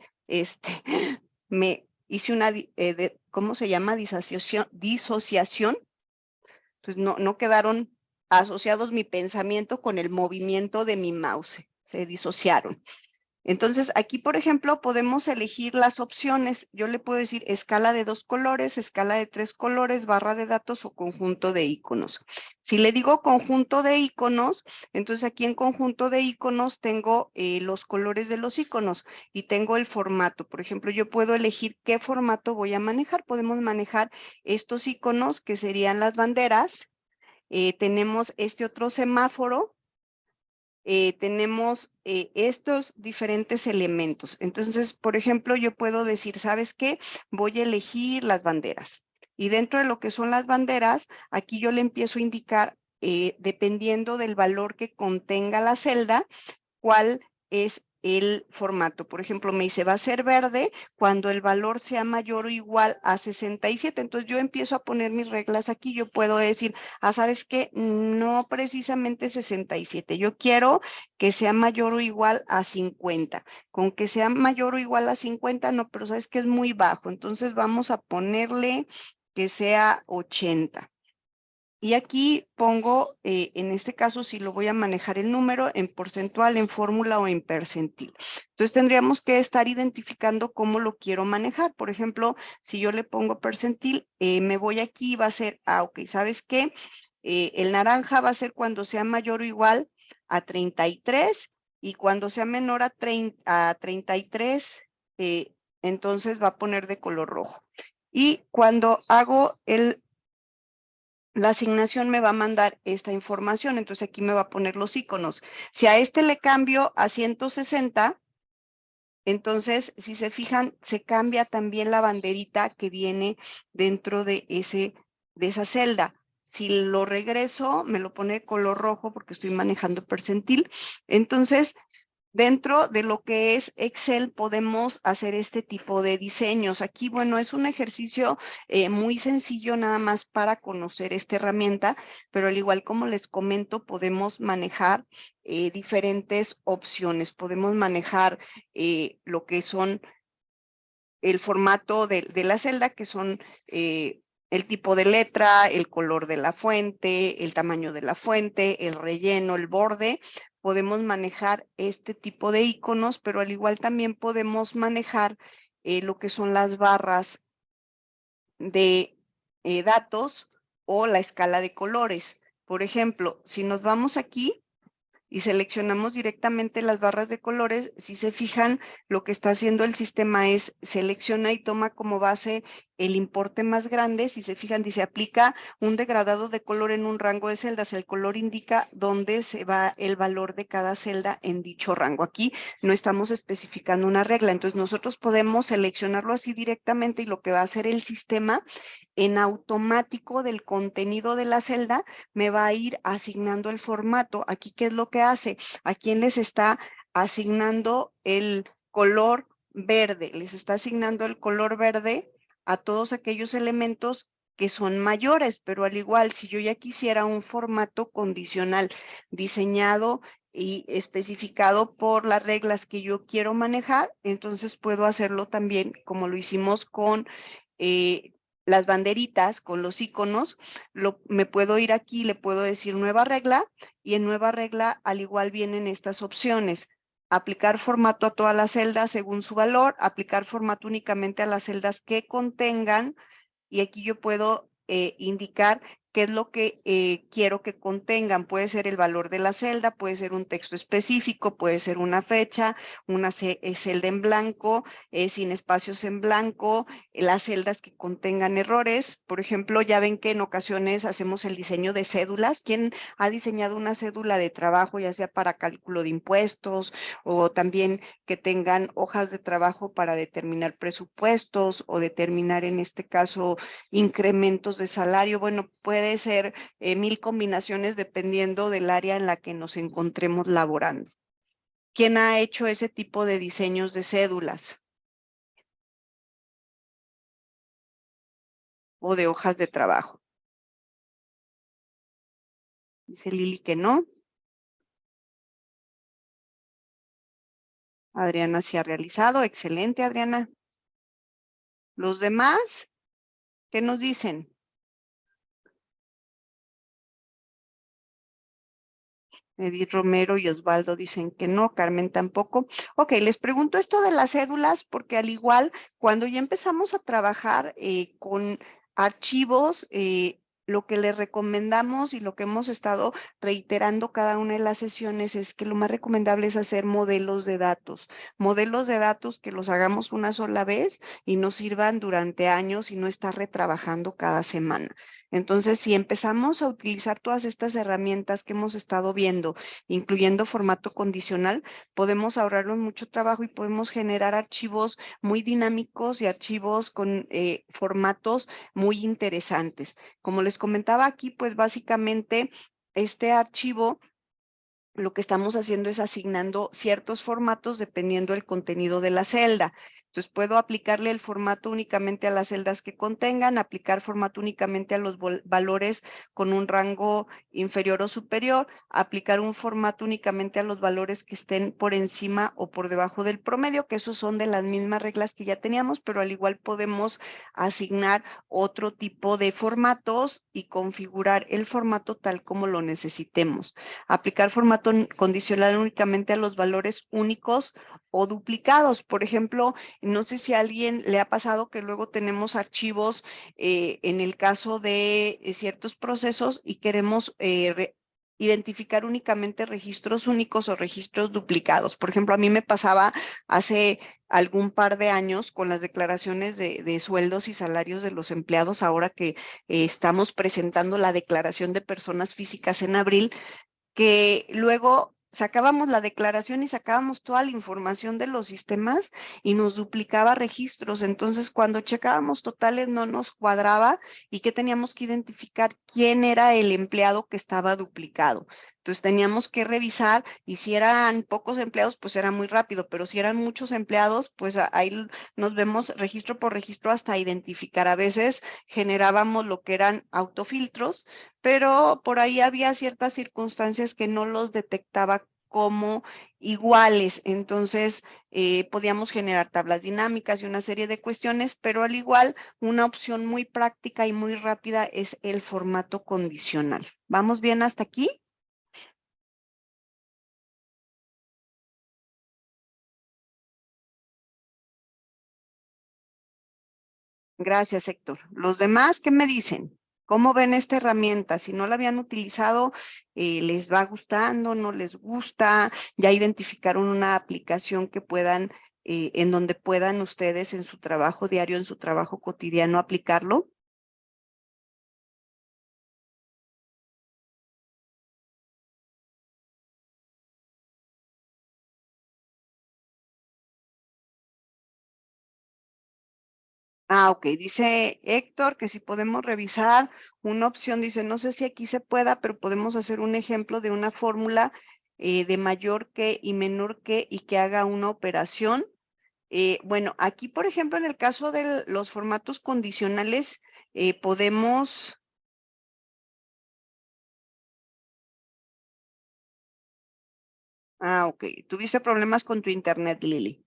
me hice una, ¿cómo se llama? Disociación. Entonces no quedaron asociados mi pensamiento con el movimiento de mi mouse, se disociaron. Entonces, aquí, por ejemplo, podemos elegir las opciones. Yo le puedo decir escala de 2 colores, escala de 3 colores, barra de datos o conjunto de iconos. Si le digo conjunto de iconos, entonces aquí en conjunto de iconos tengo los colores de los iconos y tengo el formato. Por ejemplo, yo puedo elegir qué formato voy a manejar. Podemos manejar estos iconos que serían las banderas. Tenemos este otro semáforo. Tenemos estos diferentes elementos. Entonces, por ejemplo, yo puedo decir, ¿sabes qué? Voy a elegir las banderas. Y dentro de lo que son las banderas, aquí yo le empiezo a indicar, dependiendo del valor que contenga la celda, cuál es el formato. Por ejemplo, me dice, va a ser verde cuando el valor sea mayor o igual a 67. Entonces yo empiezo a poner mis reglas aquí. Yo puedo decir, ¿sabes qué? No precisamente 67. Yo quiero que sea mayor o igual a 50. Con que sea mayor o igual a 50, no, pero sabes que es muy bajo. Entonces vamos a ponerle que sea 80. Y aquí pongo, en este caso, si lo voy a manejar el número en porcentual, en fórmula o en percentil. Entonces tendríamos que estar identificando cómo lo quiero manejar. Por ejemplo, si yo le pongo percentil, me voy aquí y va a ser, ok, ¿sabes qué? El naranja va a ser cuando sea mayor o igual a 33 y cuando sea menor a 33, entonces va a poner de color rojo. Y cuando hago la asignación me va a mandar esta información, entonces aquí me va a poner los iconos. Si a este le cambio a 160, entonces, si se fijan, se cambia también la banderita que viene dentro de esa celda. Si lo regreso, me lo pone de color rojo porque estoy manejando percentil. Entonces, dentro de lo que es Excel podemos hacer este tipo de diseños. Aquí, bueno, es un ejercicio muy sencillo nada más para conocer esta herramienta, pero al igual como les comento, podemos manejar diferentes opciones. Podemos manejar lo que son el formato de la celda, que son el tipo de letra, el color de la fuente, el tamaño de la fuente, el relleno, el borde. Podemos manejar este tipo de iconos, pero al igual también podemos manejar lo que son las barras de datos o la escala de colores. Por ejemplo, si nos vamos aquí y seleccionamos directamente las barras de colores, si se fijan, lo que está haciendo el sistema es selecciona y toma como base el importe más grande. Si se fijan, dice aplica un degradado de color en un rango de celdas. El color indica dónde se va el valor de cada celda en dicho rango. Aquí no estamos especificando una regla, entonces nosotros podemos seleccionarlo así directamente y lo que va a hacer el sistema en automático del contenido de la celda me va a ir asignando el formato. Aquí, ¿qué es lo que hace? ¿A quién les está asignando el color verde? Les está asignando el color verde a todos aquellos elementos que son mayores, pero al igual, si yo ya quisiera un formato condicional diseñado y especificado por las reglas que yo quiero manejar, entonces puedo hacerlo también como lo hicimos con las banderitas, con los iconos. Me puedo ir aquí, le puedo decir nueva regla y en nueva regla al igual vienen estas opciones. Aplicar formato a todas las celdas según su valor, aplicar formato únicamente a las celdas que contengan, y aquí yo puedo indicar qué es lo que quiero que contengan. Puede ser el valor de la celda, puede ser un texto específico, puede ser una fecha, una celda en blanco, sin espacios en blanco, las celdas que contengan errores. Por ejemplo, ya ven que en ocasiones hacemos el diseño de cédulas. ¿Quién ha diseñado una cédula de trabajo, ya sea para cálculo de impuestos o también que tengan hojas de trabajo para determinar presupuestos o determinar en este caso incrementos de salario? Bueno, puede ser 1000 combinaciones dependiendo del área en la que nos encontremos laborando. ¿Quién ha hecho ese tipo de diseños de cédulas? o de hojas de trabajo. Dice Lili que no. Adriana sí ha realizado. Excelente, Adriana. ¿Los demás qué nos dicen? Edith Romero y Osvaldo dicen que no, Carmen tampoco. Ok, les pregunto esto de las cédulas porque al igual, cuando ya empezamos a trabajar con archivos, lo que les recomendamos y lo que hemos estado reiterando cada una de las sesiones es que lo más recomendable es hacer modelos de datos que los hagamos una sola vez y nos sirvan durante años y no estar retrabajando cada semana. Entonces, si empezamos a utilizar todas estas herramientas que hemos estado viendo, incluyendo formato condicional, podemos ahorrarnos mucho trabajo y podemos generar archivos muy dinámicos y archivos con formatos muy interesantes. Como les comentaba aquí, pues básicamente este archivo lo que estamos haciendo es asignando ciertos formatos dependiendo del contenido de la celda. Entonces puedo aplicarle el formato únicamente a las celdas que contengan, aplicar formato únicamente a los valores con un rango inferior o superior, aplicar un formato únicamente a los valores que estén por encima o por debajo del promedio, que esos son de las mismas reglas que ya teníamos, pero al igual podemos asignar otro tipo de formatos y configurar el formato tal como lo necesitemos. Aplicar formato condicional únicamente a los valores únicos o duplicados. Por ejemplo, no sé si a alguien le ha pasado que luego tenemos archivos en el caso de ciertos procesos y queremos identificar únicamente registros únicos o registros duplicados. Por ejemplo, a mí me pasaba hace algún par de años con las declaraciones de sueldos y salarios de los empleados, ahora que estamos presentando la declaración de personas físicas en abril, que luego sacábamos la declaración y sacábamos toda la información de los sistemas y nos duplicaba registros. Entonces, cuando checábamos totales no nos cuadraba y que teníamos que identificar quién era el empleado que estaba duplicado. Entonces, teníamos que revisar y si eran pocos empleados, pues era muy rápido, pero si eran muchos empleados, pues ahí nos vemos registro por registro hasta identificar. A veces generábamos lo que eran autofiltros, pero por ahí había ciertas circunstancias que no los detectaba como iguales. Entonces, podíamos generar tablas dinámicas y una serie de cuestiones, pero al igual, una opción muy práctica y muy rápida es el formato condicional. ¿Vamos bien hasta aquí? Gracias, Héctor. ¿Los demás qué me dicen? ¿Cómo ven esta herramienta? Si no la habían utilizado, ¿les va gustando? ¿No les gusta? ¿Ya identificaron una aplicación que puedan, en donde puedan ustedes en su trabajo diario, en su trabajo cotidiano aplicarlo? Ah, ok. Dice Héctor que si podemos revisar una opción, dice, no sé si aquí se pueda, pero podemos hacer un ejemplo de una fórmula de mayor que y menor que y que haga una operación. Bueno, aquí, por ejemplo, en el caso de los formatos condicionales, podemos... Ah, ok. Tuviste problemas con tu internet, Lili.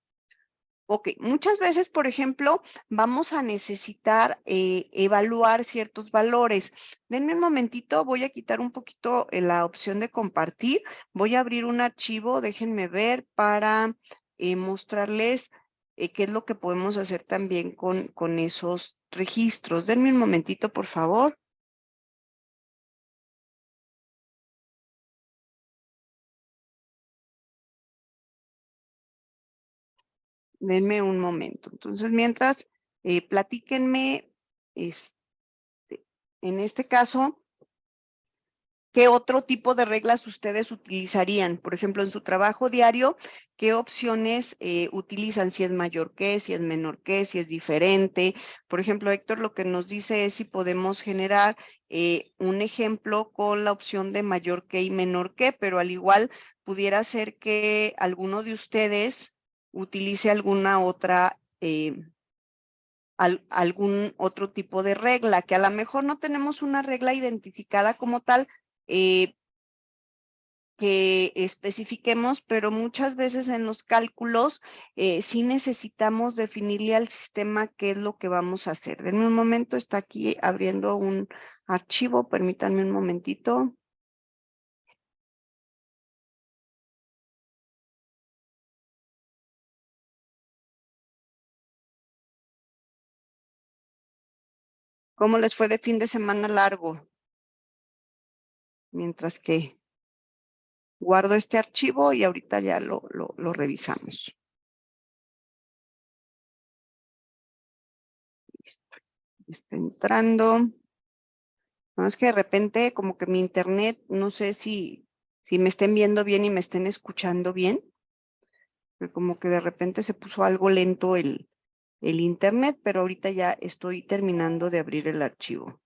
Ok, muchas veces, por ejemplo, vamos a necesitar evaluar ciertos valores. Denme un momentito, voy a quitar un poquito la opción de compartir. Voy a abrir un archivo, déjenme ver para mostrarles qué es lo que podemos hacer también con esos registros. Denme un momentito, por favor. Denme un momento. Entonces, mientras, platíquenme, este, en este caso, ¿qué otro tipo de reglas ustedes utilizarían? Por ejemplo, en su trabajo diario, ¿qué opciones utilizan? Si es mayor que, si es menor que, si es diferente. Por ejemplo, Héctor lo que nos dice es si podemos generar un ejemplo con la opción de mayor que y menor que, pero al igual pudiera ser que alguno de ustedes utilice alguna otra algún otro tipo de regla, que a lo mejor no tenemos una regla identificada como tal, que especifiquemos, pero muchas veces en los cálculos sí necesitamos definirle al sistema qué es lo que vamos a hacer. Denme un momento, está aquí abriendo un archivo, permítanme un momentito. ¿Cómo les fue de fin de semana largo? Mientras que guardo este archivo y ahorita ya lo revisamos. Listo. Está entrando. No, es que de repente como que mi internet, no sé si me estén viendo bien y me estén escuchando bien. Como que de repente se puso algo lento el internet, pero ahorita ya estoy terminando de abrir el archivo.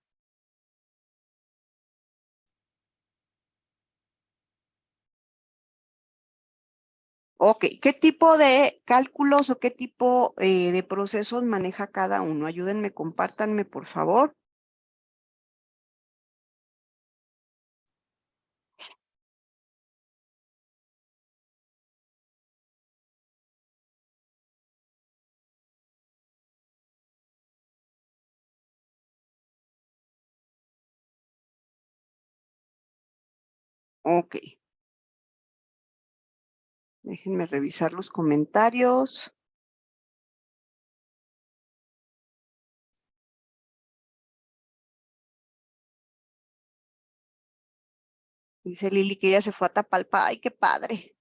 Ok, ¿qué tipo de cálculos o qué tipo de procesos maneja cada uno? Ayúdenme, compártanme, por favor. Ok, déjenme revisar los comentarios. Dice Lili que ella se fue a Tapalpa. ¡Ay, qué padre!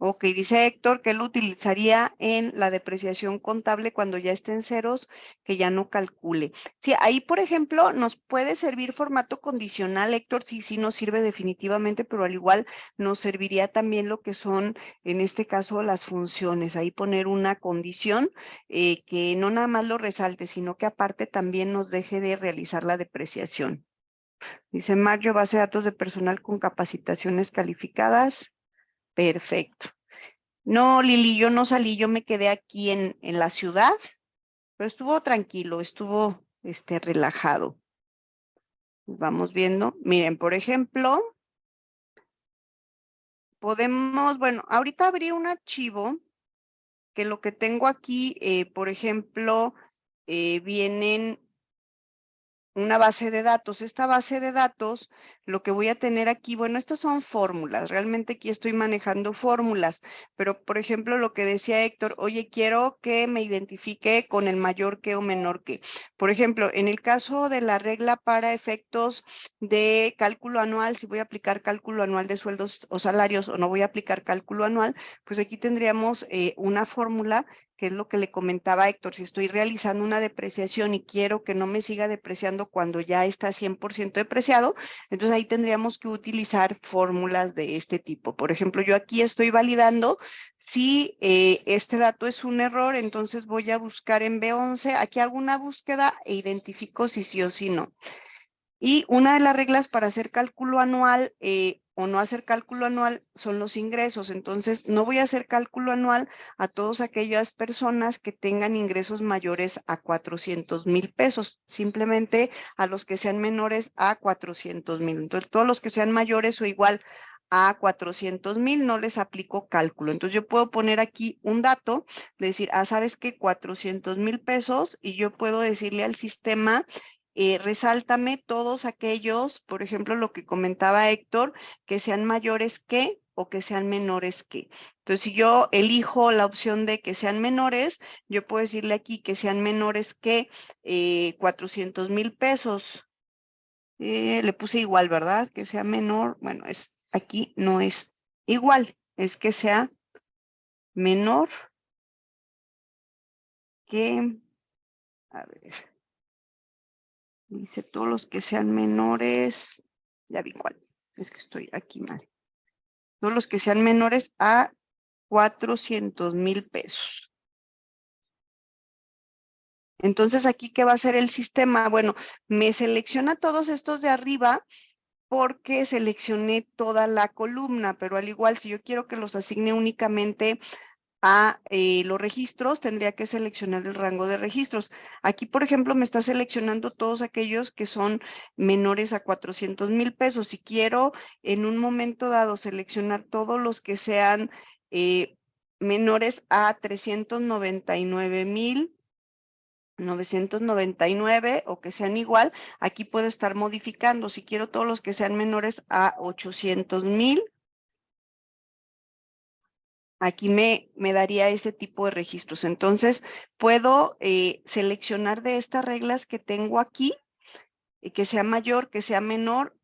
Ok, dice Héctor que él lo utilizaría en la depreciación contable cuando ya esté en ceros, que ya no calcule. Sí, ahí, por ejemplo, nos puede servir formato condicional, Héctor, sí, sí nos sirve definitivamente, pero al igual nos serviría también lo que son, en este caso, las funciones. Ahí poner una condición que no nada más lo resalte, sino que aparte también nos deje de realizar la depreciación. Dice Mario, base de datos de personal con capacitaciones calificadas. Perfecto. No, Lili, yo no salí, yo me quedé aquí en la ciudad, pero estuvo tranquilo, estuvo relajado. Vamos viendo. Miren, por ejemplo, podemos, bueno, ahorita abrí un archivo que lo que tengo aquí, por ejemplo, vienen una base de datos. Esta base de datos, lo que voy a tener aquí, bueno, estas son fórmulas. Realmente aquí estoy manejando fórmulas, pero por ejemplo, lo que decía Héctor, oye, quiero que me identifique con el mayor que o menor que. Por ejemplo, en el caso de la regla para efectos de cálculo anual, si voy a aplicar cálculo anual de sueldos o salarios o no voy a aplicar cálculo anual, pues aquí tendríamos una fórmula que es lo que le comentaba a Héctor, si estoy realizando una depreciación y quiero que no me siga depreciando cuando ya está 100% depreciado, entonces ahí tendríamos que utilizar fórmulas de este tipo. Por ejemplo, yo aquí estoy validando si este dato es un error, entonces voy a buscar en B11, aquí hago una búsqueda e identifico si sí o si no. Y una de las reglas para hacer cálculo anual o no hacer cálculo anual son los ingresos. Entonces, no voy a hacer cálculo anual a todas aquellas personas que tengan ingresos mayores a 400,000 pesos, simplemente a los que sean menores a 400,000. Entonces, todos los que sean mayores o igual a 400,000 no les aplico cálculo. Entonces, yo puedo poner aquí un dato, decir, ¿sabes qué? 400,000 pesos y yo puedo decirle al sistema resáltame todos aquellos, por ejemplo, lo que comentaba Héctor, que sean mayores que o que sean menores que. Entonces, si yo elijo la opción de que sean menores, yo puedo decirle aquí que sean menores que 400,000 pesos. Le puse igual, ¿verdad? Que sea menor, bueno, aquí no es igual, es que sea menor que, a ver, dice todos los que sean menores, ya vi cuál, es que estoy aquí mal. Todos los que sean menores a 400,000 pesos. Entonces, aquí, ¿qué va a hacer el sistema? Bueno, me selecciona todos estos de arriba porque seleccioné toda la columna, pero al igual, si yo quiero que los asigne únicamente a los registros, tendría que seleccionar el rango de registros. Aquí, por ejemplo, me está seleccionando todos aquellos que son menores a 400,000 pesos. Si quiero en un momento dado seleccionar todos los que sean menores a 399,999 o que sean igual, aquí puedo estar modificando. Si quiero todos los que sean menores a 800,000, aquí me daría ese tipo de registros. Entonces, puedo seleccionar de estas reglas que tengo aquí, que sea mayor, que sea menor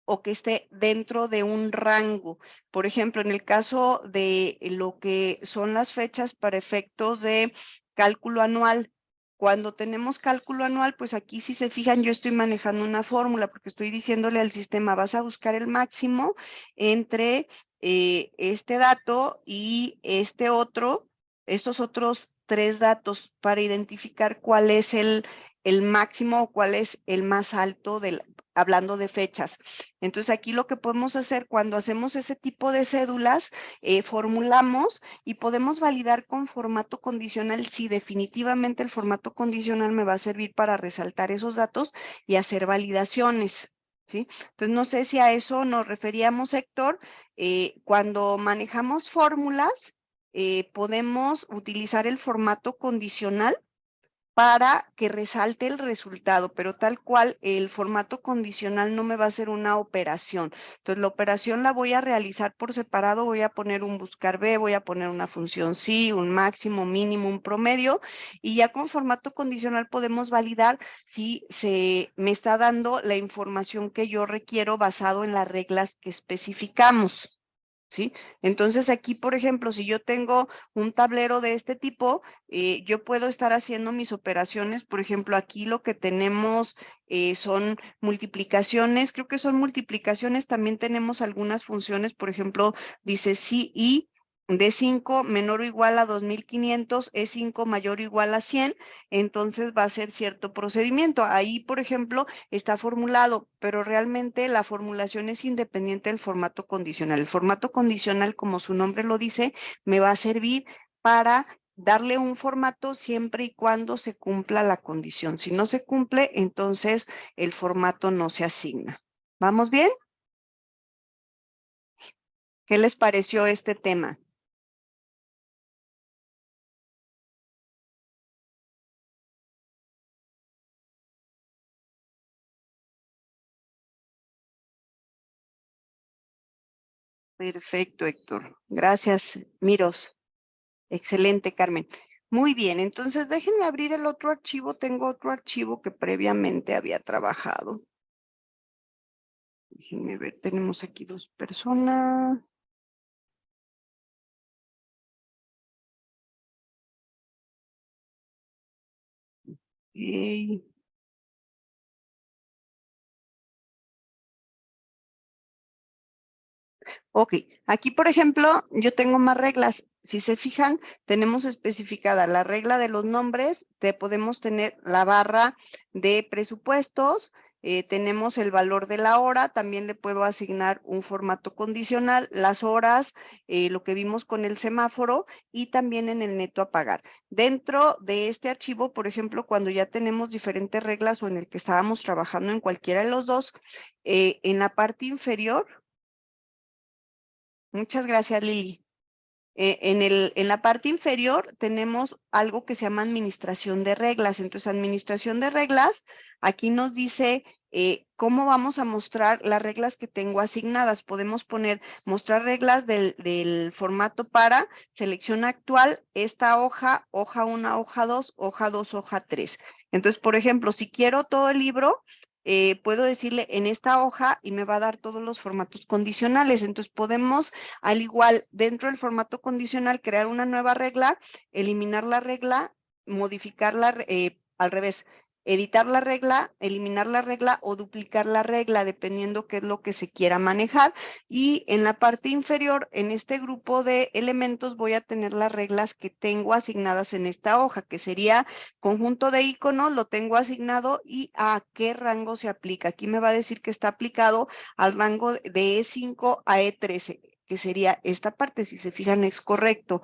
o que esté dentro de un rango. Por ejemplo, en el caso de lo que son las fechas para efectos de cálculo anual, cuando tenemos cálculo anual, pues aquí si se fijan, yo estoy manejando una fórmula porque estoy diciéndole al sistema, vas a buscar el máximo entre este dato y este otro, estos otros 3 datos para identificar cuál es el máximo o cuál es el más alto hablando de fechas. Entonces aquí lo que podemos hacer cuando hacemos ese tipo de cédulas, formulamos y podemos validar con formato condicional si definitivamente el formato condicional me va a servir para resaltar esos datos y hacer validaciones. ¿Sí? Entonces, no sé si a eso nos referíamos, Héctor. Cuando manejamos fórmulas, podemos utilizar el formato condicional para que resalte el resultado, pero tal cual el formato condicional no me va a hacer una operación. Entonces, la operación la voy a realizar por separado, voy a poner un buscar B, voy a poner una función sí, un máximo, mínimo, un promedio, y ya con formato condicional podemos validar si se me está dando la información que yo requiero basado en las reglas que especificamos. ¿Sí? Entonces aquí, por ejemplo, si yo tengo un tablero de este tipo, yo puedo estar haciendo mis operaciones. Por ejemplo, aquí lo que tenemos son multiplicaciones. Creo que son multiplicaciones. También tenemos algunas funciones. Por ejemplo, dice sí y D5 menor o igual a 2,500, E5 mayor o igual a 100. Entonces va a ser cierto procedimiento. Ahí, por ejemplo, está formulado, pero realmente la formulación es independiente del formato condicional. El formato condicional, como su nombre lo dice, me va a servir para darle un formato siempre y cuando se cumpla la condición. Si no se cumple, entonces el formato no se asigna. ¿Vamos bien? ¿Qué les pareció este tema? Perfecto, Héctor. Gracias, Miros. Excelente, Carmen. Muy bien, entonces déjenme abrir el otro archivo. Tengo otro archivo que previamente había trabajado. Déjenme ver, tenemos aquí 2 personas. Ok. Ok, aquí por ejemplo, yo tengo más reglas. Si se fijan, tenemos especificada la regla de los nombres, podemos tener la barra de presupuestos, tenemos el valor de la hora, también le puedo asignar un formato condicional, las horas, lo que vimos con el semáforo y también en el neto a pagar. Dentro de este archivo, por ejemplo, cuando ya tenemos diferentes reglas o en el que estábamos trabajando en cualquiera de los dos, en la parte inferior. Muchas gracias, Lili. En la parte inferior tenemos algo que se llama administración de reglas. Entonces, administración de reglas, aquí nos dice cómo vamos a mostrar las reglas que tengo asignadas. Podemos poner, mostrar reglas del formato para selección actual, esta hoja, hoja 1, hoja 2, hoja 2, hoja 3. Entonces, por ejemplo, si quiero todo el libro, puedo decirle en esta hoja y me va a dar todos los formatos condicionales. Entonces, podemos al igual, dentro del formato condicional, crear una nueva regla, eliminar la regla, modificarla al revés, editar la regla, eliminar la regla o duplicar la regla, dependiendo qué es lo que se quiera manejar. Y en la parte inferior, en este grupo de elementos, voy a tener las reglas que tengo asignadas en esta hoja, que sería conjunto de iconos, lo tengo asignado y a qué rango se aplica. Aquí me va a decir que está aplicado al rango de E5 a E13, que sería esta parte, si se fijan es correcto.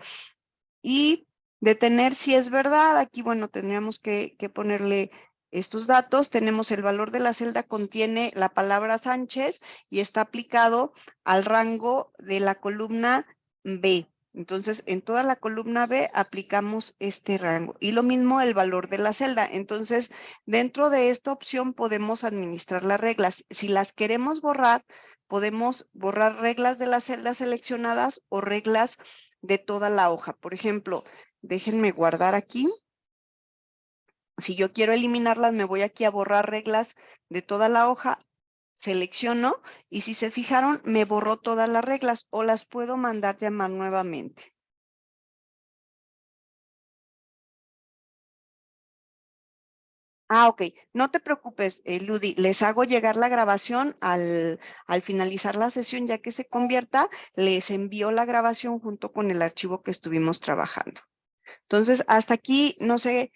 y detener si es verdad. Aquí, bueno, tendríamos que ponerle estos datos. Tenemos el valor de la celda, contiene la palabra Sánchez y está aplicado al rango de la columna B. Entonces, en toda la columna B aplicamos este rango. Y lo mismo el valor de la celda. Entonces, dentro de esta opción podemos administrar las reglas. Si las queremos borrar, podemos borrar reglas de las celdas seleccionadas o reglas de toda la hoja. Por ejemplo, déjenme guardar aquí. Si yo quiero eliminarlas, me voy aquí a borrar reglas de toda la hoja, selecciono y si se fijaron, me borró todas las reglas o las puedo mandar llamar nuevamente. Ah, ok. No te preocupes, Ludi. Les hago llegar la grabación al finalizar la sesión, ya que se convierta, les envío la grabación junto con el archivo que estuvimos trabajando. Entonces, hasta aquí, no sé,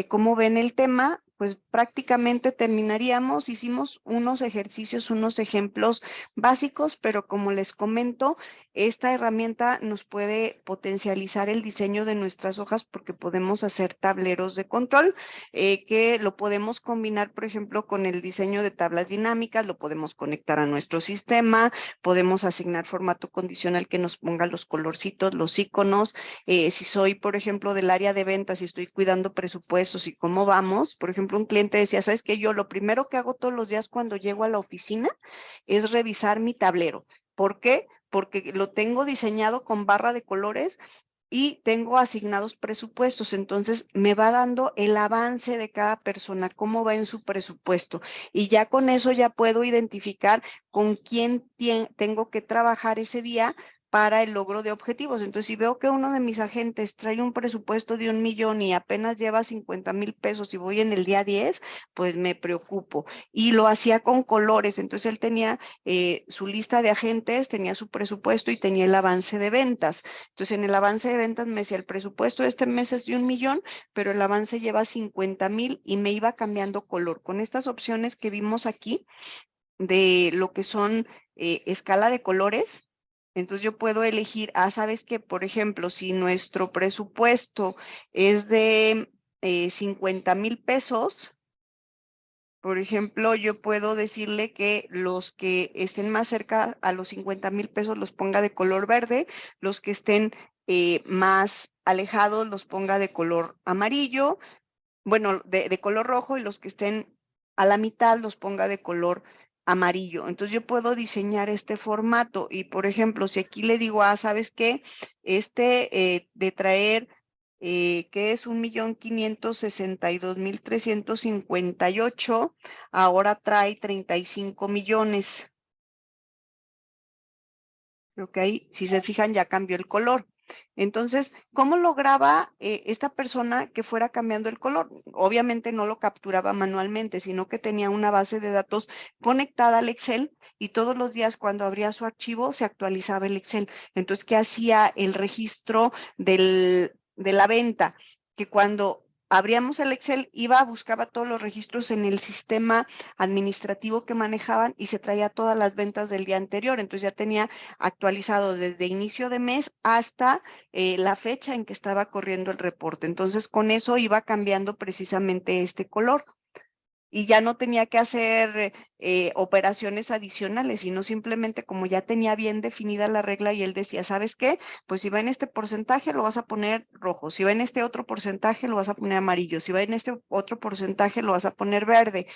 cómo ven el tema, pues prácticamente terminaríamos. Hicimos unos ejercicios, unos ejemplos básicos, pero como les comento, esta herramienta nos puede potencializar el diseño de nuestras hojas porque podemos hacer tableros de control, que lo podemos combinar, por ejemplo, con el diseño de tablas dinámicas, lo podemos conectar a nuestro sistema, podemos asignar formato condicional que nos ponga los colorcitos, los iconos. Si soy, por ejemplo, del área de ventas y estoy cuidando presupuestos y cómo vamos, por ejemplo, un cliente decía, ¿sabes qué? Yo lo primero que hago todos los días cuando llego a la oficina es revisar mi tablero. ¿Por qué? Porque lo tengo diseñado con barra de colores y tengo asignados presupuestos, entonces me va dando el avance de cada persona, cómo va en su presupuesto y ya con eso ya puedo identificar con quién tengo que trabajar ese día para el logro de objetivos. Entonces, si veo que uno de mis agentes trae un presupuesto de 1,000,000 y apenas lleva 50,000 pesos y voy en el día 10, pues me preocupo. Y lo hacía con colores, entonces él tenía su lista de agentes, tenía su presupuesto y tenía el avance de ventas. Entonces, en el avance de ventas me decía, el presupuesto de este mes es de 1,000,000, pero el avance lleva 50,000 y me iba cambiando color. Con estas opciones que vimos aquí de lo que son escala de colores, entonces yo puedo elegir, sabes que, por ejemplo, si nuestro presupuesto es de 50,000 pesos, por ejemplo, yo puedo decirle que los que estén más cerca a los 50,000 pesos los ponga de color verde, los que estén más alejados los ponga de color amarillo, bueno, de color rojo, y los que estén a la mitad los ponga de color amarillo. Entonces yo puedo diseñar este formato y, por ejemplo, si aquí le digo, ¿sabes qué? De traer, que es 1,562,358, ahora trae 35 millones. Creo que ahí, si se fijan, ya cambió el color. Entonces, ¿cómo lograba esta persona que fuera cambiando el color? Obviamente no lo capturaba manualmente, sino que tenía una base de datos conectada al Excel y todos los días cuando abría su archivo se actualizaba el Excel. Entonces, ¿qué hacía el registro de la venta? Que cuando abríamos el Excel, buscaba todos los registros en el sistema administrativo que manejaban y se traía todas las ventas del día anterior. Entonces ya tenía actualizado desde inicio de mes hasta la fecha en que estaba corriendo el reporte. Entonces, con eso iba cambiando precisamente este color. Y ya no tenía que hacer operaciones adicionales, sino simplemente como ya tenía bien definida la regla y él decía, ¿sabes qué? Pues si va en este porcentaje lo vas a poner rojo, si va en este otro porcentaje lo vas a poner amarillo, si va en este otro porcentaje lo vas a poner verde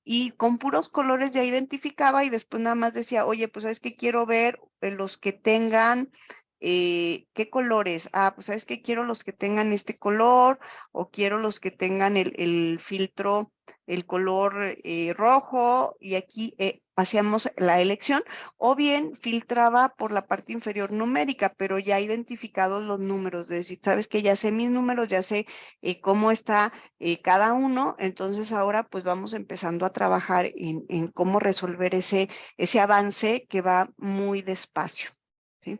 y con puros colores ya identificaba y después nada más decía, oye, pues sabes que quiero ver los que tengan, ¿qué colores? Pues sabes que quiero los que tengan este color o quiero los que tengan el filtro, el color rojo y aquí hacíamos la elección o bien filtraba por la parte inferior numérica, pero ya identificados los números, es decir, sabes que ya sé mis números, ya sé cómo está cada uno, entonces ahora pues vamos empezando a trabajar en cómo resolver ese avance que va muy despacio, ¿sí?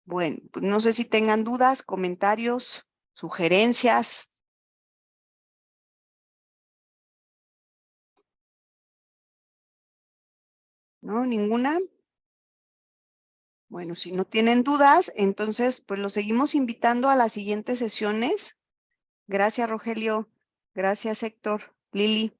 Bueno, pues no sé si tengan dudas, comentarios, sugerencias, ¿no? ¿Ninguna? Bueno, si no tienen dudas, entonces pues los seguimos invitando a las siguientes sesiones. Gracias, Rogelio. Gracias, Héctor. Lili.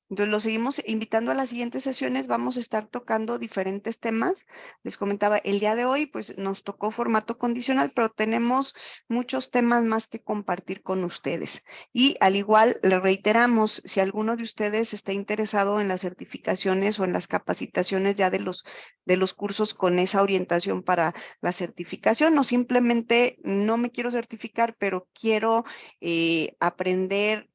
Entonces, los seguimos invitando a las siguientes sesiones. Vamos a estar tocando diferentes temas. Les comentaba, el día de hoy, pues nos tocó formato condicional, pero tenemos muchos temas más que compartir con ustedes. Y al igual, le reiteramos, si alguno de ustedes está interesado en las certificaciones o en las capacitaciones ya de los cursos con esa orientación para la certificación, o simplemente no me quiero certificar, pero quiero aprender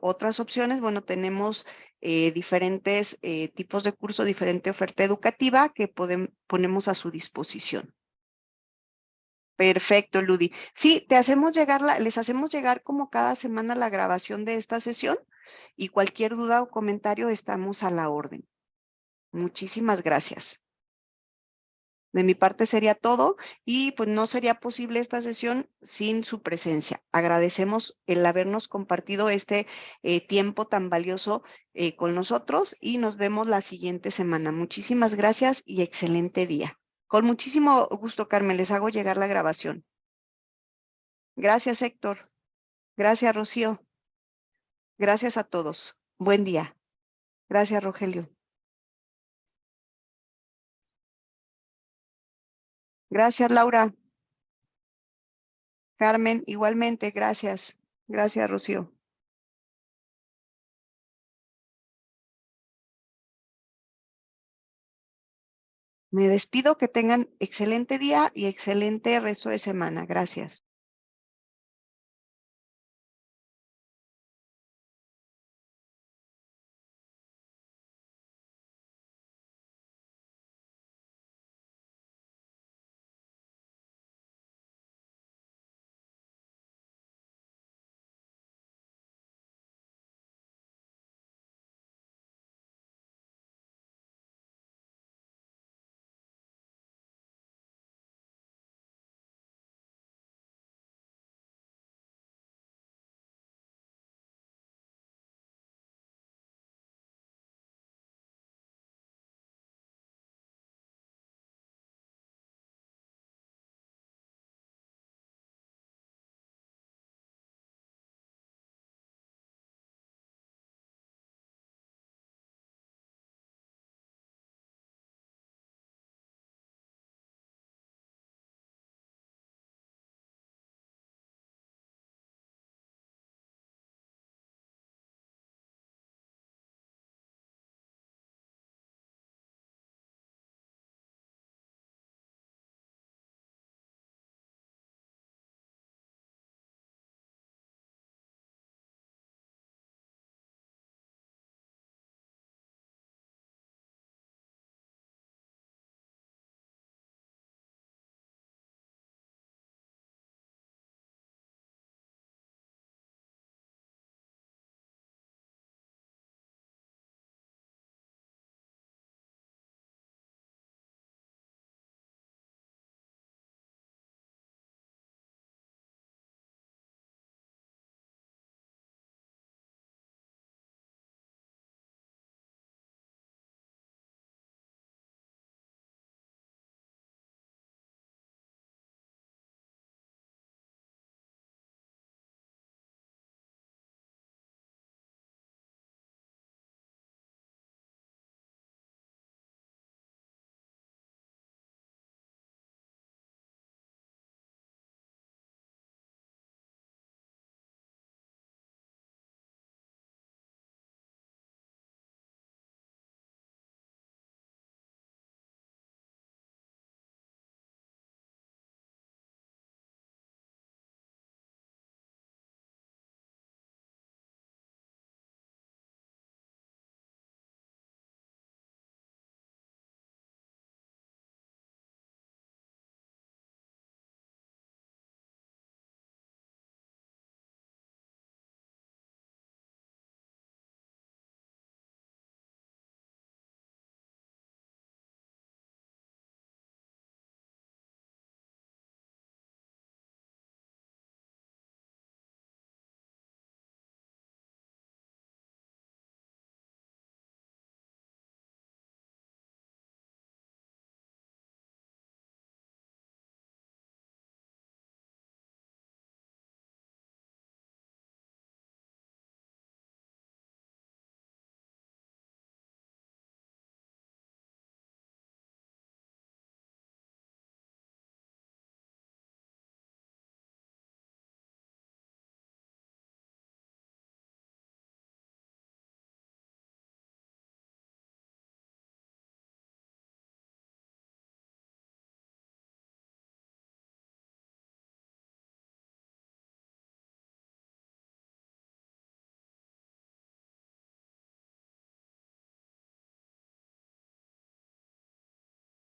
otras opciones, bueno, tenemos diferentes tipos de curso, diferente oferta educativa que ponemos a su disposición. Perfecto, Ludi. Sí, les hacemos llegar como cada semana la grabación de esta sesión y cualquier duda o comentario estamos a la orden. Muchísimas gracias. De mi parte sería todo y pues no sería posible esta sesión sin su presencia. Agradecemos el habernos compartido este tiempo tan valioso con nosotros y nos vemos la siguiente semana. Muchísimas gracias y excelente día. Con muchísimo gusto, Carmen, les hago llegar la grabación. Gracias, Héctor. Gracias, Rocío. Gracias a todos. Buen día. Gracias, Rogelio. Gracias, Laura. Carmen, igualmente, gracias. Gracias, Rocío. Me despido, que tengan excelente día y excelente resto de semana. Gracias.